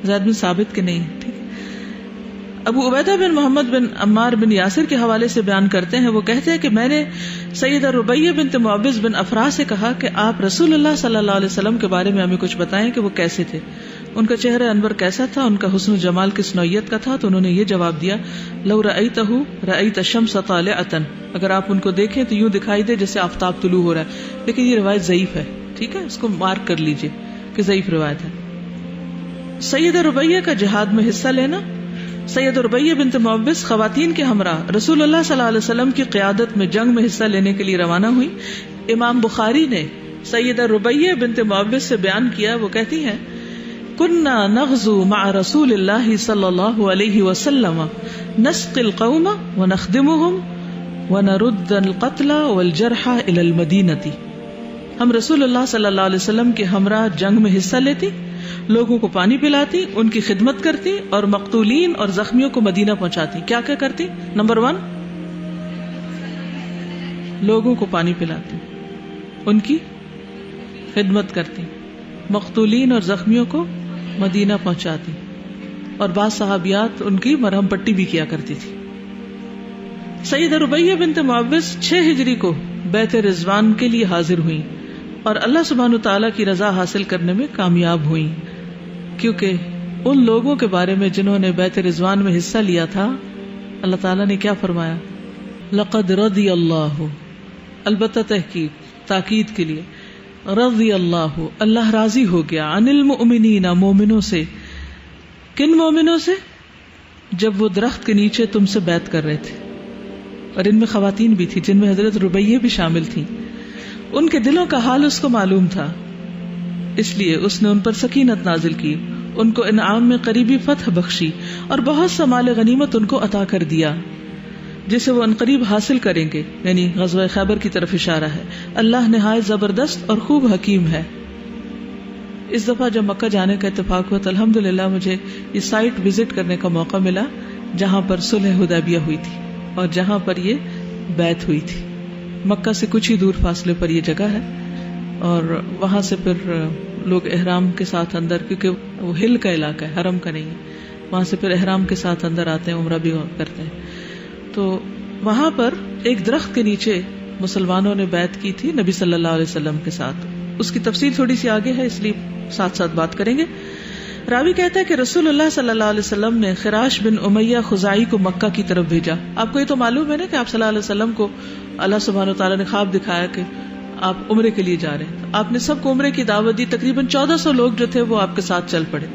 زید بن ثابت کے نہیں, ٹھیک. ابو عبیدہ بن محمد بن عمار بن یاسر کے حوالے سے بیان کرتے ہیں, وہ کہتے ہیں کہ میں نے سیدہ ربیہ بنت معوذ بن افراح سے کہا کہ آپ رسول اللہ صلی اللہ علیہ وسلم کے بارے میں ہمیں کچھ بتائیں کہ وہ کیسے تھے, ان کا چہرہ انور کیسا تھا, ان کا حسن و جمال کس نوعیت کا تھا. تو انہوں نے یہ جواب دیا, لو رأیتہ رأیت الشمس طالعۃ, اگر آپ ان کو دیکھیں تو یوں دکھائی دے جیسے آفتاب طلوع ہو رہا ہے. لیکن یہ روایت ضعیف ہے, ٹھیک ہے, اس کو مارک کر لیجئے کہ ضعیف روایت ہے. سیدہ ربیہ کا جہاد میں حصہ لینا سید ربیہ بنت معوذ خواتین کے ہمراہ رسول اللہ صلی اللہ علیہ وسلم کی قیادت میں جنگ میں حصہ لینے کے لیے روانہ ہوئی. امام بخاری نے سیدہ ربیہ بنت معوذ سے بیان کیا، وہ کہتی ہیں کننا نغزو مع رسول اللہ صلی اللہ علیہ وسلم نسقی القوم ونخدمهم ونرد القتل والجرحى الى المدینہ. ہم رسول اللہ صلی اللہ علیہ وسلم کے ہمراہ جنگ میں حصہ لیتی، لوگوں کو پانی پلاتی، ان کی خدمت کرتی اور مقتولین اور زخمیوں کو مدینہ پہنچاتی. کیا کیا کرتی؟ نمبر 1 لوگوں کو پانی پلاتی، ان کی خدمت کرتی، مقتولین اور زخمیوں کو مدینہ پہنچاتی، اور بعض صحابیات ان کی مرہم پٹی بھی کیا کرتی تھی. سیدہ ربیہ بنت معوذ 6 ہجری کو بیت رضوان کے لیے حاضر ہوئیں اور اللہ سبحانہ تعالیٰ کی رضا حاصل کرنے میں کامیاب ہوئیں، کیونکہ ان لوگوں کے بارے میں جنہوں نے بیت رضوان میں حصہ لیا تھا اللہ تعالیٰ نے کیا فرمایا؟ لقد رضی اللہ، البتہ تاکید کے لیے، رضی اللہ، اللہ راضی ہو گیا، عن المؤمنین، مومنوں سے. کن مومنوں سے؟ جب وہ درخت کے نیچے تم سے بیعت کر رہے تھے، اور ان میں خواتین بھی تھی جن میں حضرت ربیہ بھی شامل تھیں. ان کے دلوں کا حال اس کو معلوم تھا، اس لیے اس نے ان پر سکینت نازل کی، ان کو انعام میں قریبی فتح بخشی اور بہت سا مال غنیمت ان کو عطا کر دیا جسے وہ عنقریب حاصل کریں گے. یعنی غزوہ خیبر کی طرف اشارہ ہے. اللہ نہایت زبردست اور خوب حکیم ہے. اس دفعہ جب مکہ جانے کا اتفاق ہوا تو الحمدللہ مجھے یہ سائٹ وزٹ کرنے کا موقع ملا جہاں پر صلح حدیبیہ ہوئی تھی اور جہاں پر یہ بیعت ہوئی تھی. مکہ سے کچھ ہی دور فاصلے پر یہ جگہ ہے، اور وہاں سے پھر لوگ احرام کے ساتھ اندر، کیونکہ وہ ہل کا علاقہ ہے، حرم کا نہیں ہے، وہاں سے پھر احرام کے ساتھ اندر آتے ہیں، عمرہ بھی کرتے ہیں. تو وہاں پر ایک درخت کے نیچے مسلمانوں نے بیعت کی تھی نبی صلی اللہ علیہ وسلم کے ساتھ. اس کی تفصیل تھوڑی سی آگے ہے، اس لیے ساتھ ساتھ بات کریں گے. راوی کہتا ہے کہ رسول اللہ صلی اللہ علیہ وسلم نے خراش بن امیہ خزاعی کو مکہ کی طرف بھیجا. آپ کو یہ تو معلوم ہے نا کہ آپ صلی اللہ علیہ وسلم کو اللہ سبحانہ وتعالیٰ نے خواب دکھایا کہ آپ عمرے کے لیے جا رہے ہیں. آپ نے سب کو عمرے کی دعوت دی، تقریباً 1400 لوگ جو تھے وہ آپ کے ساتھ چل پڑے.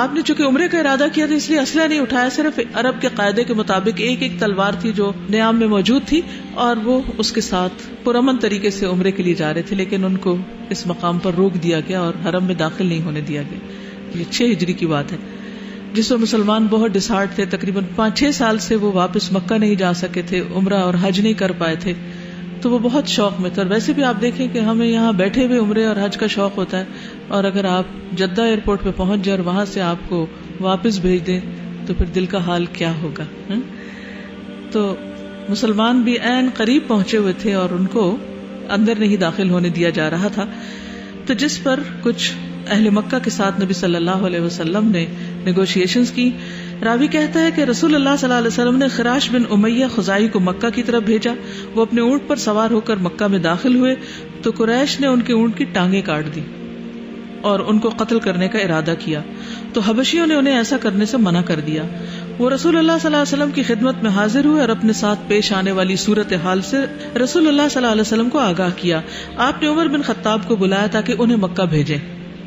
آپ نے چونکہ عمرے کا ارادہ کیا تھا اس لیے اسلحہ نہیں اٹھایا، صرف عرب کے قاعدے کے مطابق ایک ایک تلوار تھی جو نیام میں موجود تھی، اور وہ اس کے ساتھ پرامن طریقے سے عمرے کے لیے جا رہے تھے. لیکن ان کو اس مقام پر روک دیا گیا اور حرم میں داخل نہیں ہونے دیا گیا. یہ 6 ہجری کی بات ہے، جس میں مسلمان بہت ڈسہارٹ تھے. تقریباً 5-6 سال سے وہ واپس مکہ نہیں جا سکے تھے، عمرہ اور حج نہیں کر پائے تھے، تو وہ بہت شوق میں تھے. اور ویسے بھی آپ دیکھیں کہ ہمیں یہاں بیٹھے ہوئے عمرے اور حج کا شوق ہوتا ہے، اور اگر آپ جدہ ایئرپورٹ پہ پہنچ جائے اور وہاں سے آپ کو واپس بھیج دیں تو پھر دل کا حال کیا ہوگا. تو مسلمان بھی عین قریب پہنچے ہوئے تھے اور ان کو اندر نہیں داخل ہونے دیا جا رہا تھا. تو جس پر کچھ اہل مکہ کے ساتھ نبی صلی اللہ علیہ وسلم نے نیگوشیشنز کی. راوی کہتا ہے کہ رسول اللہ صلی اللہ علیہ وسلم نے خراش بن امیہ خزاعی کو مکہ کی طرف بھیجا. وہ اپنے اونٹ پر سوار ہو کر مکہ میں داخل ہوئے تو قریش نے ان کے اونٹ کی ٹانگیں کاٹ دی اور ان کو قتل کرنے کا ارادہ کیا. تو حبشیوں نے انہیں ایسا کرنے سے منع کر دیا. وہ رسول اللہ صلی اللہ علیہ وسلم کی خدمت میں حاضر ہوئے اور اپنے ساتھ پیش آنے والی صورتحال سے رسول اللہ صلی اللہ علیہ وسلم کو آگاہ کیا. آپ نے عمر بن خطاب کو بلایا تاکہ انہیں مکہ بھیجیں.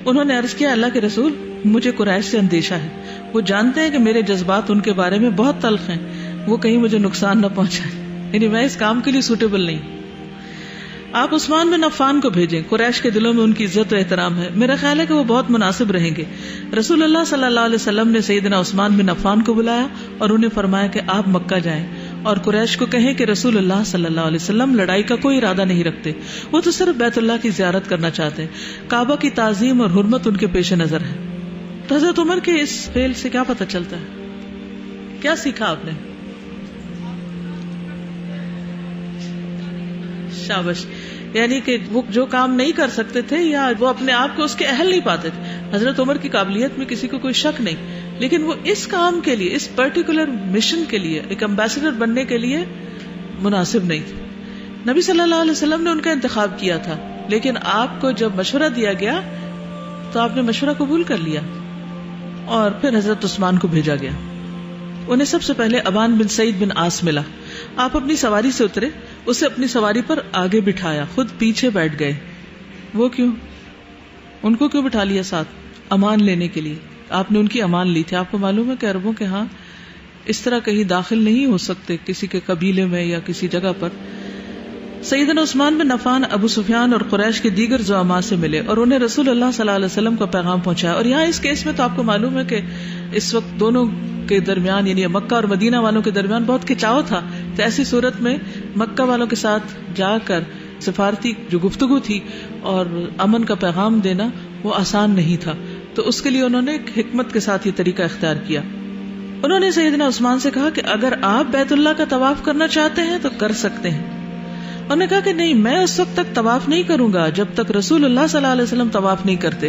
انہوں نے عرض کیا، اللہ کے رسول، مجھے قریش سے اندیشہ ہے. وہ جانتے ہیں کہ میرے جذبات ان کے بارے میں بہت تلخ ہیں، وہ کہیں مجھے نقصان نہ پہنچائیں، یعنی میں اس کام کے لیے سوٹیبل نہیں. آپ عثمان بن عفان کو بھیجیں، قریش کے دلوں میں ان کی عزت و احترام ہے، میرا خیال ہے کہ وہ بہت مناسب رہیں گے. رسول اللہ صلی اللہ علیہ وسلم نے سیدنا عثمان بن عفان کو بلایا اور انہیں فرمایا کہ آپ مکہ جائیں اور قریش کو کہیں کہ رسول اللہ صلی اللہ علیہ وسلم لڑائی کا کوئی ارادہ نہیں رکھتے، وہ تو صرف بیت اللہ کی زیارت کرنا چاہتے ہیں. کعبہ کی تعظیم اور حرمت ان کے پیش نظر ہے. تو حضرت عمر کے اس فعل سے کیا پتہ چلتا ہے؟ کیا سیکھا آپ نے؟ شاباش. یعنی کہ وہ جو کام نہیں کر سکتے تھے یا وہ اپنے آپ کو اس کے اہل نہیں پاتے تھے. حضرت عمر کی قابلیت میں کسی کو کوئی شک نہیں، لیکن وہ اس کام کے لیے، اس پرٹیکولر مشن کے لیے، ایک امبیسڈر بننے کے لیے مناسب نہیں تھے. نبی صلی اللہ علیہ وسلم نے ان کا انتخاب کیا تھا، لیکن آپ کو جب مشورہ دیا گیا تو آپ نے مشورہ قبول کر لیا اور پھر حضرت عثمان کو بھیجا گیا. انہیں سب سے پہلے ابان بن سعید بن عاص ملا. آپ اپنی سواری سے اترے، اسے اپنی سواری پر آگے بٹھایا، خود پیچھے بیٹھ گئے. وہ کیوں؟ ان کو کیوں بٹھا لیا ساتھ؟ امان لینے کے لیے. آپ نے ان کی امان لی تھی. آپ کو معلوم ہے کہ عربوں کے ہاں اس طرح کہیں داخل نہیں ہو سکتے کسی کے قبیلے میں یا کسی جگہ پر. سیدنا عثمان بن عفان ابو سفیان اور قریش کے دیگر زعماء سے ملے اور انہیں رسول اللہ صلی اللہ علیہ وسلم کا پیغام پہنچایا. اور یہاں اس کیس میں تو آپ کو معلوم ہے کہ اس وقت دونوں کے درمیان یعنی مکہ اور مدینہ والوں کے درمیان بہت کھچاؤ تھا. تو ایسی صورت میں مکہ والوں کے ساتھ جا کر سفارتی جو گفتگو تھی اور امن کا پیغام دینا وہ آسان نہیں تھا. تو اس کے لیے انہوں نے ایک حکمت کے ساتھ یہ طریقہ اختیار کیا. انہوں نے سیدنا عثمان سے کہا کہ اگر آپ بیت اللہ کا طواف کرنا چاہتے ہیں تو کر سکتے ہیں. انہوں نے کہا کہ نہیں، میں اس وقت تک طواف نہیں کروں گا جب تک رسول اللہ صلی اللہ علیہ وسلم طواف نہیں کرتے.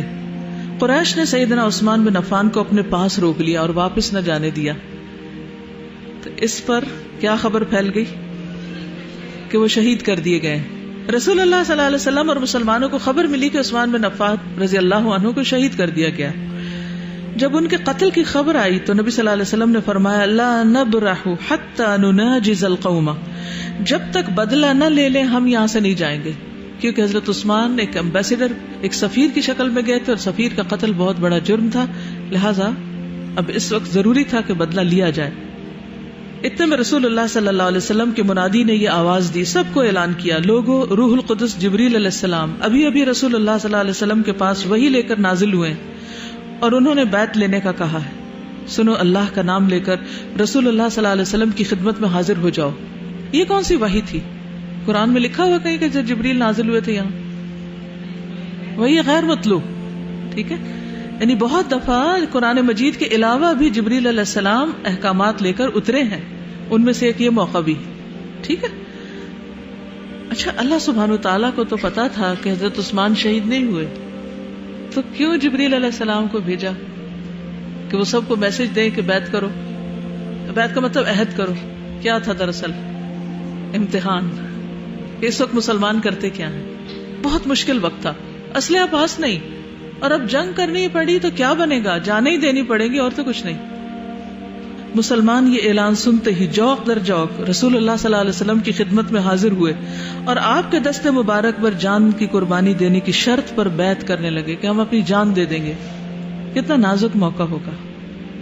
قریش نے سیدنا عثمان بن عفان کو اپنے پاس روک لیا اور واپس نہ جانے دیا. تو اس پر کیا خبر پھیل گئی کہ وہ شہید کر دیے گئے. رسول اللہ صلی اللہ علیہ وسلم اور مسلمانوں کو خبر ملی کہ عثمان بن عفان رضی اللہ عنہ کو شہید کر دیا گیا. جب ان کے قتل کی خبر آئی تو نبی صلی اللہ علیہ وسلم نے فرمایا لا نبرح حتی نناجز القوم، جب تک بدلہ نہ لے لیں ہم یہاں سے نہیں جائیں گے. کیونکہ حضرت عثمان ایک ایمبیسیڈر، ایک سفیر کی شکل میں گئے تھے اور سفیر کا قتل بہت بڑا جرم تھا، لہٰذا اب اس وقت ضروری تھا کہ بدلہ لیا جائے. اتنے میں رسول اللہ صلی اللہ علیہ وسلم کے منادی نے یہ آواز دی، سب کو اعلان کیا، لوگو روح القدس جبریل علیہ السلام ابھی ابھی رسول اللہ صلی اللہ علیہ وسلم کے پاس وحی لے کر نازل ہوئے اور انہوں نے بیعت لینے کا کہا ہے. سنو، اللہ کا نام لے کر رسول اللہ صلی اللہ علیہ وسلم کی خدمت میں حاضر ہو جاؤ. یہ کون سی وحی تھی؟ قرآن میں لکھا ہوا کہیں کہ جب جبریل نازل ہوئے تھے یہاں، وہی غیر مطلوب. ٹھیک ہے، یعنی بہت دفعہ قرآن مجید کے علاوہ بھی جبریل علیہ السلام احکامات لے کر اترے ہیں، ان میں سے ایک یہ موقع بھی. ٹھیک ہے. اچھا، اللہ سبحانہ وتعالیٰ کو تو پتا تھا کہ حضرت عثمان شہید نہیں ہوئے، تو کیوں جبریل علیہ السلام کو بھیجا کہ وہ سب کو میسج دیں کہ بیعت کرو؟ بیعت کا مطلب عہد کرو. کیا تھا دراصل؟ امتحان. اس وقت مسلمان کرتے کیا ہیں؟ بہت مشکل وقت تھا، اسلحہ پاس نہیں، اور اب جنگ کرنی پڑی تو کیا بنے گا؟ جانیں ہی دینی پڑے گی اور تو کچھ نہیں. مسلمان یہ اعلان سنتے ہی جوق در جوق رسول اللہ صلی اللہ علیہ وسلم کی خدمت میں حاضر ہوئے اور آپ کے دست مبارک پر جان کی قربانی دینے کی شرط پر بیعت کرنے لگے کہ ہم اپنی جان دے دیں گے. کتنا نازک موقع ہوگا.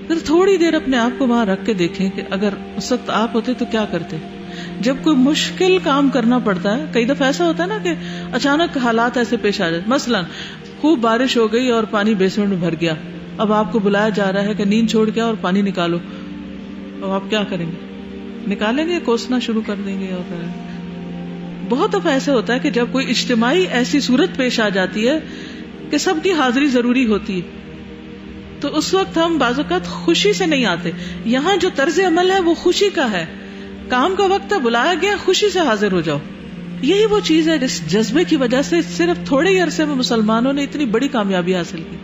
پھر تھوڑی دیر اپنے آپ کو وہاں رکھ کے دیکھیں کہ اگر اس وقت آپ ہوتے تو کیا کرتے. جب کوئی مشکل کام کرنا پڑتا ہے، کئی دفعہ ایسا ہوتا ہے نا کہ اچانک حالات ایسے پیش آ جاتے. مثلا خوب بارش ہو گئی اور پانی بیسمنٹ میں بھر گیا، اب آپ کو بلایا جا رہا ہے کہ نیند چھوڑ کے اور پانی نکالو. اب آپ کیا کریں گے؟ نکالیں گے، کوسنا شروع کر دیں گے. اور بہت دفعہ ایسے ہوتا ہے کہ جب کوئی اجتماعی ایسی صورت پیش آ جاتی ہے کہ سب کی حاضری ضروری ہوتی ہے تو اس وقت ہم بعض اوقات خوشی سے نہیں آتے. یہاں جو طرز عمل ہے وہ خوشی کا ہے. کام کا وقت ہے، بلایا گیا، خوشی سے حاضر ہو جاؤ. یہی وہ چیز ہے جس جذبے کی وجہ سے صرف تھوڑے ہی عرصے میں مسلمانوں نے اتنی بڑی کامیابی حاصل کی.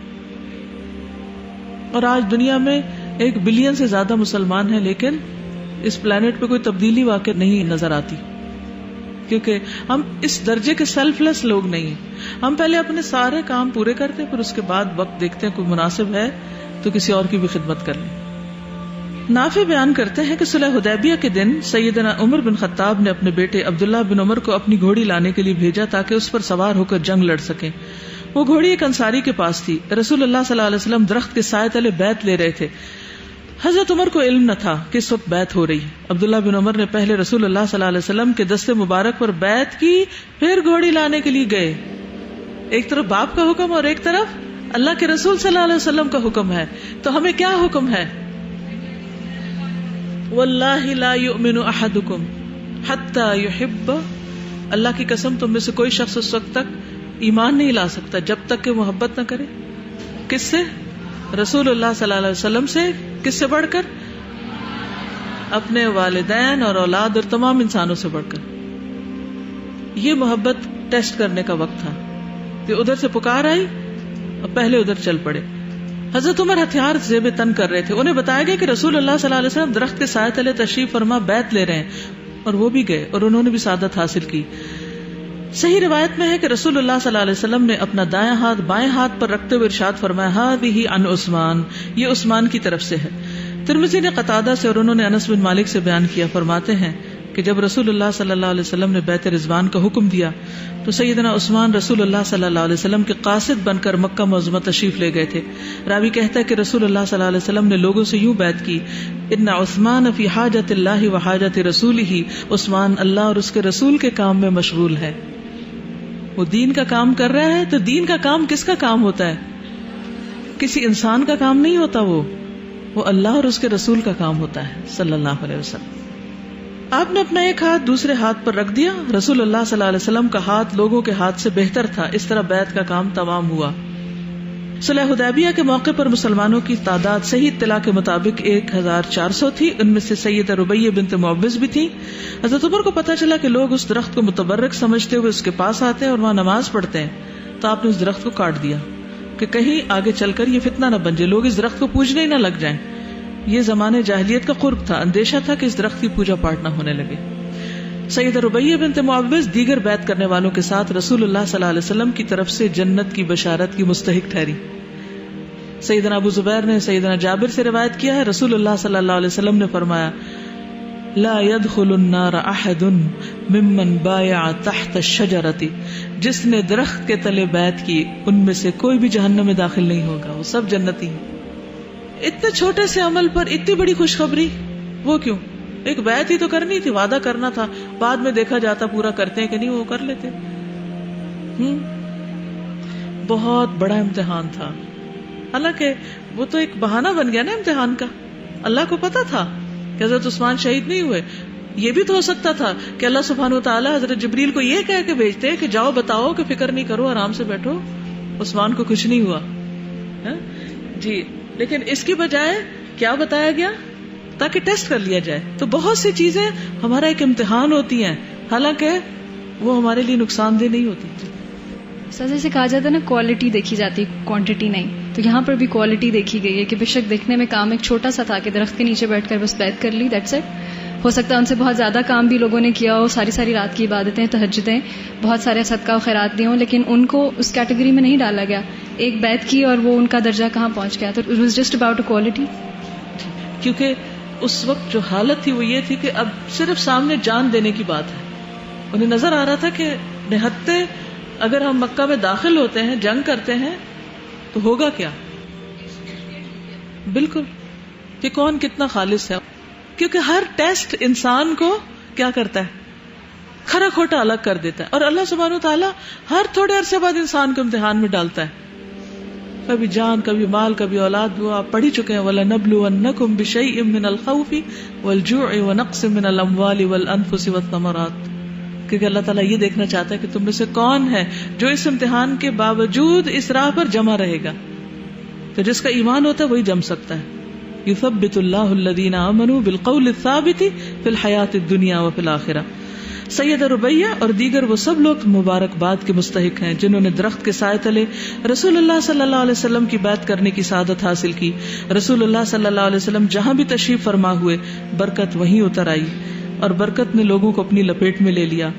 اور آج دنیا میں 1 بلین سے زیادہ مسلمان ہیں، لیکن اس پلانٹ پہ کوئی تبدیلی واقع نہیں نظر آتی، کیونکہ ہم اس درجے کے سیلف لیس لوگ نہیں ہیں. ہم پہلے اپنے سارے کام پورے کرتے ہیں، پھر اس کے بعد وقت دیکھتے ہیں کوئی مناسب ہے تو کسی اور کی بھی خدمت کر لیں. نافع بیان کرتے ہیں کہ صلح حدیبیہ کے دن سیدنا عمر بن خطاب نے اپنے بیٹے عبداللہ بن عمر کو اپنی گھوڑی لانے کے لیے بھیجا تاکہ اس پر سوار ہو کر جنگ لڑ سکیں. وہ گھوڑی ایک انصاری کے پاس تھی. رسول اللہ صلی اللہ علیہ وسلم درخت کے سائے تلے بیعت لے رہے تھے. حضرت عمر کو علم نہ تھا کہ اس وقت بیعت ہو رہی. عبداللہ بن عمر نے پہلے رسول اللہ صلی اللہ علیہ وسلم کے دست مبارک پر بیعت کی، پھر گھوڑی لانے کے لیے گئے. ایک طرف باپ کا حکم اور ایک طرف اللہ کے رسول صلی اللہ علیہ وسلم کا حکم ہے. تو ہمیں کیا حکم ہے؟ واللہ لا یؤمن احدکم حتی یحب، اللہ کی قسم تم میں سے کوئی شخص اس وقت تک ایمان نہیں لا سکتا جب تک کہ محبت نہ کرے. کس سے؟ رسول اللہ صلی اللہ علیہ وسلم سے. کس سے بڑھ کر؟ اپنے والدین اور اولاد اور تمام انسانوں سے بڑھ کر. یہ محبت ٹیسٹ کرنے کا وقت تھا کہ ادھر سے پکار آئی اور پہلے ادھر چل پڑے. حضرت عمر ہتھیار زیب تن کر رہے تھے. انہیں بتایا گیا کہ رسول اللہ صلی اللہ علیہ وسلم درخت کے سائے تلے تشریف فرما بیعت لے رہے ہیں، اور وہ بھی گئے اور انہوں نے بھی سعادت حاصل کی. صحیح روایت میں ہے کہ رسول اللہ صلی اللہ علیہ وسلم نے اپنا دائیں ہاتھ بائیں ہاتھ پر رکھتے ہوئے ارشاد فرمایا ہذہ عن عثمان، یہ عثمان کی طرف سے ہے. ترمذی نے قتادہ سے اور انہوں نے انس بن مالک سے بیان کیا، فرماتے ہیں کہ کہ جب رسول اللہ صلی اللہ علیہ وسلم نے بیعت رضوان کا حکم دیا تو سیدنا عثمان رسول اللہ صلی اللہ علیہ وسلم کے قاصد بن کر مکہ معظمہ تشریف لے گئے تھے. راوی کہتا ہے کہ رسول اللہ صلی اللہ علیہ وسلم نے لوگوں سے یوں بیعت کی: ان عثمان فی حاجت اللہ و حاجت رسولہ، عثمان اللہ اور اس کے رسول کے کام میں مشغول ہے. وہ دین کا کام کر رہا ہے، تو دین کا کام کس کا کام ہوتا ہے؟ کسی انسان کا کام نہیں ہوتا، وہ اللہ اور اس کے رسول کا کام ہوتا ہے صلی اللہ علیہ وسلم. آپ نے اپنا ایک ہاتھ دوسرے ہاتھ پر رکھ دیا. رسول اللہ صلی اللہ علیہ وسلم کا ہاتھ لوگوں کے ہاتھ سے بہتر تھا. اس طرح بیعت کا کام تمام ہوا. صلح حدیبیہ کے موقع پر مسلمانوں کی تعداد صحیح اطلاع کے مطابق 1400 تھی. ان میں سے سیدہ ربیہ بنت معوذ بھی تھی. حضرت عمر کو پتا چلا کہ لوگ اس درخت کو متبرک سمجھتے ہوئے اس کے پاس آتے ہیں اور وہاں نماز پڑھتے ہیں، تو آپ نے اس درخت کو کاٹ دیا کہ کہیں آگے چل کر یہ فتنہ نہ بن جائے، لوگ اس درخت کو پوجنے ہی نہ لگ جائیں. یہ زمانے جاہلیت کا قرب تھا، اندیشہ تھا کہ اس درخت کی پوجا پاٹ نہ ہونے لگے. سیدہ ربیہ بنت معوذ دیگر بیعت کرنے والوں کے ساتھ رسول اللہ صلی اللہ علیہ وسلم کی طرف سے جنت کی بشارت کی مستحق ٹھہری. سیدنا ابو زبیر نے سیدنا جابر سے روایت کیا ہے، رسول اللہ صلی اللہ علیہ وسلم نے فرمایا: لا يدخل النار احد ممن بايع تحت الشجرة، جس نے درخت کے تلے بیعت کی ان میں سے کوئی بھی جہنم میں داخل نہیں ہوگا، وہ سب جنتی ہیں. اتنے چھوٹے سے عمل پر اتنی بڑی خوشخبری، وہ کیوں؟ ایک بیعت ہی تو کرنی تھی، وعدہ کرنا تھا، بعد میں دیکھا جاتا پورا کرتے ہیں کہ نہیں، وہ کر لیتے. بہت بڑا امتحان تھا. حالانکہ وہ تو ایک بہانہ بن گیا نا امتحان کا. اللہ کو پتا تھا کہ حضرت عثمان شہید نہیں ہوئے. یہ بھی تو ہو سکتا تھا کہ اللہ سبحانہ و تعالیٰ حضرت جبریل کو یہ کہہ کے بھیجتے کہ جاؤ بتاؤ کہ فکر نہیں کرو، آرام سے بیٹھو، عثمان کو کچھ نہیں ہوا. جی، لیکن اس کی بجائے کیا بتایا گیا؟ تاکہ ٹیسٹ کر لیا جائے. تو بہت سی چیزیں ہمارا ایک امتحان ہوتی ہیں، حالانکہ وہ ہمارے لیے نقصان دہ نہیں ہوتی. سر جیسے کہا جاتا ہے نا، کوالٹی دیکھی جاتی کوانٹٹی نہیں، تو یہاں پر بھی کوالٹی دیکھی گئی ہے کہ بے شک دیکھنے میں کام ایک چھوٹا سا تھا کہ درخت کے نیچے بیٹھ کر بس بیعت کر لی، دیٹس اٹ. ہو سکتا ہے ان سے بہت زیادہ کام بھی لوگوں نے کیا ہو، ساری ساری رات کی عبادتیں، تہجدیں، بہت سارے صدقہ و خیرات دیے ہوں، لیکن ان کو اس کیٹیگری میں نہیں ڈالا گیا. ایک بیعت کی اور وہ ان کا درجہ کہاں پہنچ گیا. تو it was just about quality. کیونکہ اس وقت جو حالت تھی وہ یہ تھی کہ اب صرف سامنے جان دینے کی بات ہے. انہیں نظر آ رہا تھا کہ نہتے اگر ہم مکہ میں داخل ہوتے ہیں، جنگ کرتے ہیں، تو ہوگا کیا. بالکل، کہ کون کتنا خالص ہے. کیونکہ ہر ٹیسٹ انسان کو کیا کرتا ہے؟ کھرا کھوٹا الگ کر دیتا ہے. اور اللہ سبحانہ وتعالیٰ ہر تھوڑے عرصے بعد انسان کو امتحان میں ڈالتا ہے. کبھی جان، کبھی مال، کبھی اولاد. وہ آپ پڑھ ہی چکے ہیں، وَلَنَبْلُوَنَّكُمْ بِشَيْءٍ مِّنَ الْخَوْفِ وَالْجُوعِ وَنَقْصٍ مِّنَ الْأَمْوَالِ وَالْأَنفُسِ وَالثَّمَرَاتِ. کیونکہ اللہ تعالیٰ یہ دیکھنا چاہتا ہے کہ تم میں سے کون ہے جو اس امتحان کے باوجود اس راہ پر جمع رہے گا. تو جس کا ایمان ہوتا ہے وہی جم سکتا ہے. یثبت اللہ الذین آمنوا بالقول الثابت فی الحیاۃ الدنیا وفی الآخرہ. سیدہ ربیہ اور دیگر وہ سب لوگ مبارکباد کے مستحق ہیں جنہوں نے درخت کے سائے تلے رسول اللہ صلی اللہ علیہ وسلم کی بیعت کرنے کی سعادت حاصل کی. رسول اللہ صلی اللہ علیہ وسلم جہاں بھی تشریف فرما ہوئے برکت وہیں اتر آئی اور برکت نے لوگوں کو اپنی لپیٹ میں لے لیا.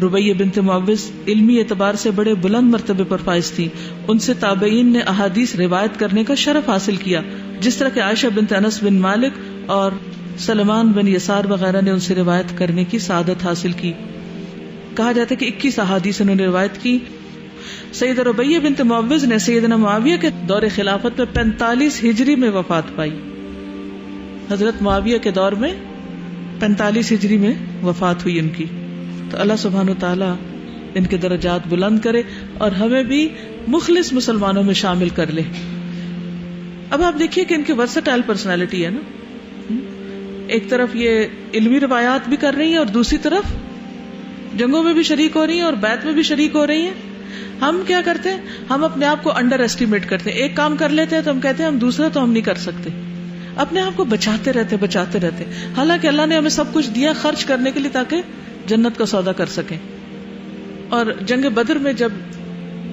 ربیہ بنت معوذ علمی اعتبار سے بڑے بلند مرتبے پر فائز تھی. ان سے تابعین نے احادیث روایت کرنے کا شرف حاصل کیا، جس طرح کہ عائشہ بنت انس بن مالک اور سلمان بن یسار وغیرہ نے ان سے روایت کرنے کی سعادت حاصل کی. کہا جاتا ہے کہ 21 احادیث انہوں نے روایت کی. سیدہ ربیہ بنت معوذ نے سیدنا معاویہ کے دور خلافت میں 45 ہجری میں وفات پائی. حضرت معاویہ کے دور میں 45 ہجری میں وفات ہوئی ان کی. تو اللہ سبحانہ وتعالی ان کے درجات بلند کرے اور ہمیں بھی مخلص مسلمانوں میں شامل کر لے. اب آپ دیکھیے کہ ان کی ورسٹائل پرسنالٹی ہے نا. ایک طرف یہ علمی روایات بھی کر رہی ہیں اور دوسری طرف جنگوں میں بھی شریک ہو رہی ہیں اور بیعت میں بھی شریک ہو رہی ہیں. ہم کیا کرتے ہیں؟ ہم اپنے آپ کو انڈر ایسٹیمیٹ کرتے ہیں. ایک کام کر لیتے ہیں تو ہم کہتے ہیں ہم دوسرا تو ہم نہیں کر سکتے. اپنے آپ کو بچاتے رہتے. حالانکہ اللہ نے ہمیں سب کچھ دیا خرچ کرنے کے لیے تاکہ جنت کا سودا کر سکیں. اور جنگ بدر میں جب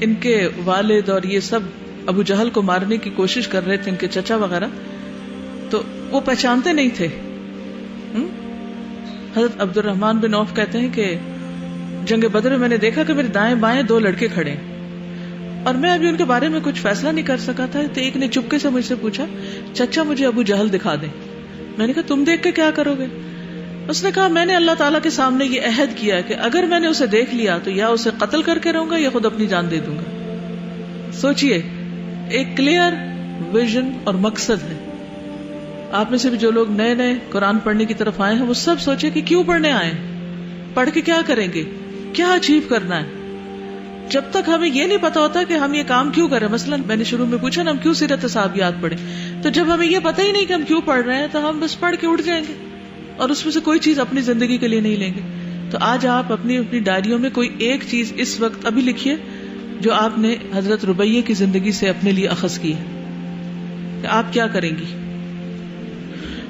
ان کے والد اور یہ سب ابو جہل کو مارنے کی کوشش کر رہے تھے، ان کے چچا وغیرہ، تو وہ پہچانتے نہیں تھے. حضرت عبد الرحمن بن عوف کہتے ہیں کہ جنگ بدر میں میں نے دیکھا کہ میرے دائیں بائیں 2 لڑکے کھڑے ہیں اور میں ابھی ان کے بارے میں کچھ فیصلہ نہیں کر سکا تھا. تو ایک نے چپکے سے مجھ سے پوچھا، چچا مجھے ابو جہل دکھا دیں. میں نے کہا تم دیکھ کے کیا کرو گے؟ اس نے کہا میں نے اللہ تعالیٰ کے سامنے یہ عہد کیا کہ اگر میں نے اسے دیکھ لیا تو یا اسے قتل کر کے رہوں گا یا خود اپنی جان دے دوں گا. سوچئے ایک کلیئر ویژن اور مقصد ہے. آپ میں سے بھی جو لوگ نئے نئے قرآن پڑھنے کی طرف آئے ہیں وہ سب سوچے کہ کیوں پڑھنے آئے ہیں, پڑھ کے کیا کریں گے, کیا اچیو کرنا ہے. جب تک ہمیں یہ نہیں پتا ہوتا کہ ہم یہ کام کیوں کر رہے ہیں, مثلا میں نے شروع میں پوچھا نا ہم کیوں سیرت صحابیات پڑھیں, تو جب ہمیں یہ پتا ہی نہیں کہ ہم کیوں پڑھ رہے ہیں تو ہم بس پڑھ کے اٹھ جائیں گے اور اس میں سے کوئی چیز اپنی زندگی کے لیے نہیں لیں گے. تو آج آپ اپنی اپنی ڈائریوں میں کوئی ایک چیز اس وقت ابھی لکھیے جو آپ نے حضرت ربیہ کی زندگی سے اپنے لیے اخذ کی ہے کہ آپ کیا کریں گی.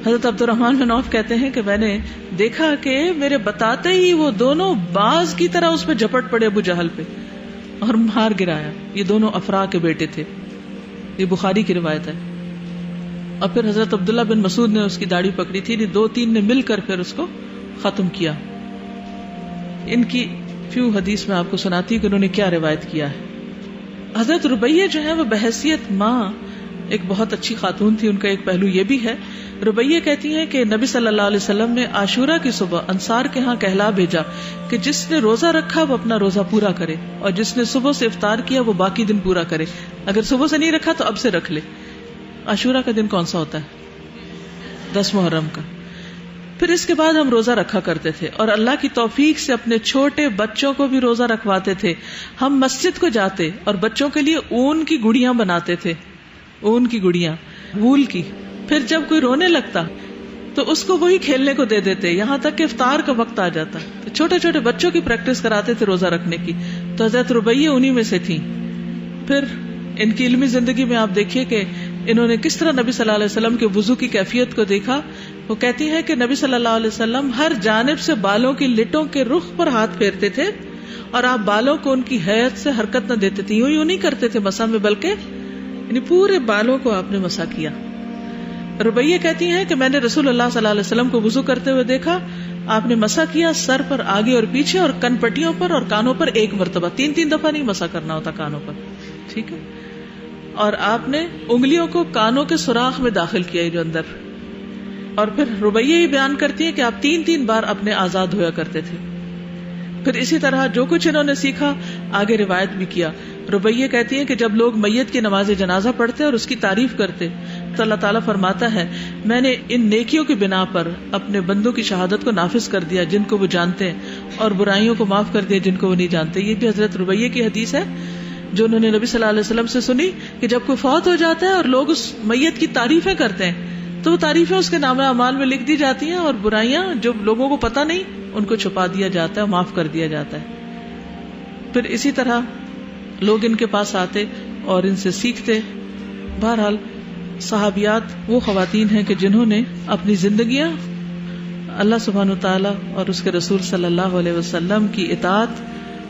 حضرت عبد الرحمن بن عوف کہتے ہیں کہ میں نے دیکھا کہ میرے بتاتے ہی وہ دونوں باز کی طرح اس پہ جھپٹ پڑے ابو جہل پہ اور مار گرایا. یہ دونوں افرا کے بیٹے تھے, یہ بخاری کی روایت ہے. اور پھر حضرت عبداللہ بن مسعود نے اس کی داڑھی پکڑی تھی, 2-3 نے مل کر پھر اس کو ختم کیا. ان کی فیو حدیث میں آپ کو سناتی ہوں کہ انہوں نے کیا روایت کیا ہے. حضرت ربیہ جو ہے وہ بحیثیت ماں ایک بہت اچھی خاتون تھی. ان کا ایک پہلو یہ بھی ہے, ربیہ کہتی ہیں کہ نبی صلی اللہ علیہ وسلم نے عاشورہ کی صبح انصار کے ہاں کہلا بھیجا کہ جس نے روزہ رکھا وہ اپنا روزہ پورا کرے اور جس نے صبح سے افطار کیا وہ باقی دن پورا کرے. اگر صبح سے نہیں رکھا تو اب سے رکھ لے. عاشورہ کا دن کون سا ہوتا ہے؟ 10 محرم کا. پھر اس کے بعد ہم روزہ رکھا کرتے تھے اور اللہ کی توفیق سے اپنے چھوٹے بچوں کو بھی روزہ رکھواتے تھے. ہم مسجد کو جاتے اور بچوں کے لیے اون کی گڑیاں بناتے تھے, اون کی گڑیاں وول کی. پھر جب کوئی رونے لگتا تو اس کو وہی کھیلنے کو دے دیتے, یہاں تک کہ افطار کا وقت آ جاتا. تو چھوٹے چھوٹے بچوں کی پریکٹس کراتے تھے روزہ رکھنے کی. تو حضرت ربیہ انہی میں سے تھیں. پھر ان کی علمی زندگی میں آپ دیکھیے کہ انہوں نے کس طرح نبی صلی اللہ علیہ وسلم کے وضو کی کیفیت کو دیکھا. وہ کہتی ہے کہ نبی صلی اللہ علیہ وسلم ہر جانب سے بالوں کی لٹوں کے رخ پر ہاتھ پھیرتے تھے اور آپ بالوں کو ان کی حیت سے حرکت نہ دیتے تھے, یوں نہیں کرتے تھے مسح میں, بلکہ یعنی پورے بالوں کو آپ نے مسح کیا. ربیہ کہتی ہیں کہ میں نے رسول اللہ صلی اللہ علیہ وسلم کو وضو کرتے ہوئے دیکھا, آپ نے مسح کیا سر پر آگے اور پیچھے اور کن پٹیوں پر اور کانوں پر 1 مرتبہ, 3 دفعہ نہیں مسح کرنا ہوتا کانوں پر, ٹھیک ہے. اور آپ نے انگلیوں کو کانوں کے سوراخ میں داخل کیا جو اندر. اور پھر ربیہ یہ بیان کرتی ہے کہ آپ 3 بار اپنے آزاد ہوا کرتے تھے. پھر اسی طرح جو کچھ انہوں نے سیکھا آگے روایت بھی کیا. ربیہ کہتی ہے کہ جب لوگ میت کی نماز جنازہ پڑھتے اور اس کی تعریف کرتے تو اللہ تعالیٰ فرماتا ہے میں نے ان نیکیوں کی بنا پر اپنے بندوں کی شہادت کو نافذ کر دیا جن کو وہ جانتے ہیں, اور برائیوں کو معاف کر دیا جن کو وہ نہیں جانتے. یہ بھی حضرت ربیہ کی حدیث ہے جو انہوں نے نبی صلی اللہ علیہ وسلم سے سنی کہ جب کوئی فوت ہو جاتا ہے اور لوگ اس میت کی تعریفیں کرتے ہیں تو وہ تعریفیں اس کے نامہ اعمال میں لکھ دی جاتی ہیں, اور برائیاں جو لوگوں کو پتہ نہیں ان کو چھپا دیا جاتا ہے, معاف کر دیا جاتا ہے. پھر اسی طرح لوگ ان کے پاس آتے اور ان سے سیکھتے. بہرحال صحابیات وہ خواتین ہیں کہ جنہوں نے اپنی زندگیاں اللہ سبحانہ وتعالی اور اس کے رسول صلی اللہ علیہ وسلم کی اطاعت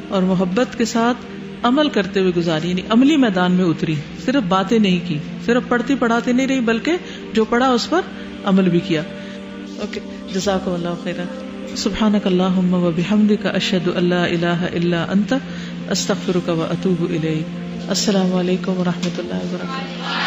اور محبت کے ساتھ عمل کرتے ہوئے گزاری, یعنی عملی میدان میں اتری. صرف باتیں نہیں کی, صرف پڑھتی پڑھاتی نہیں رہی, بلکہ جو پڑھا اس پر عمل بھی کیا. اوکے, جزاکم اللہ خیرا. سبحانک اللہم و بحمدک اشہد ان لا الہ الا انت استغفرک و اتوب الیک. السلام علیکم و رحمۃ اللہ وبرکاتہ.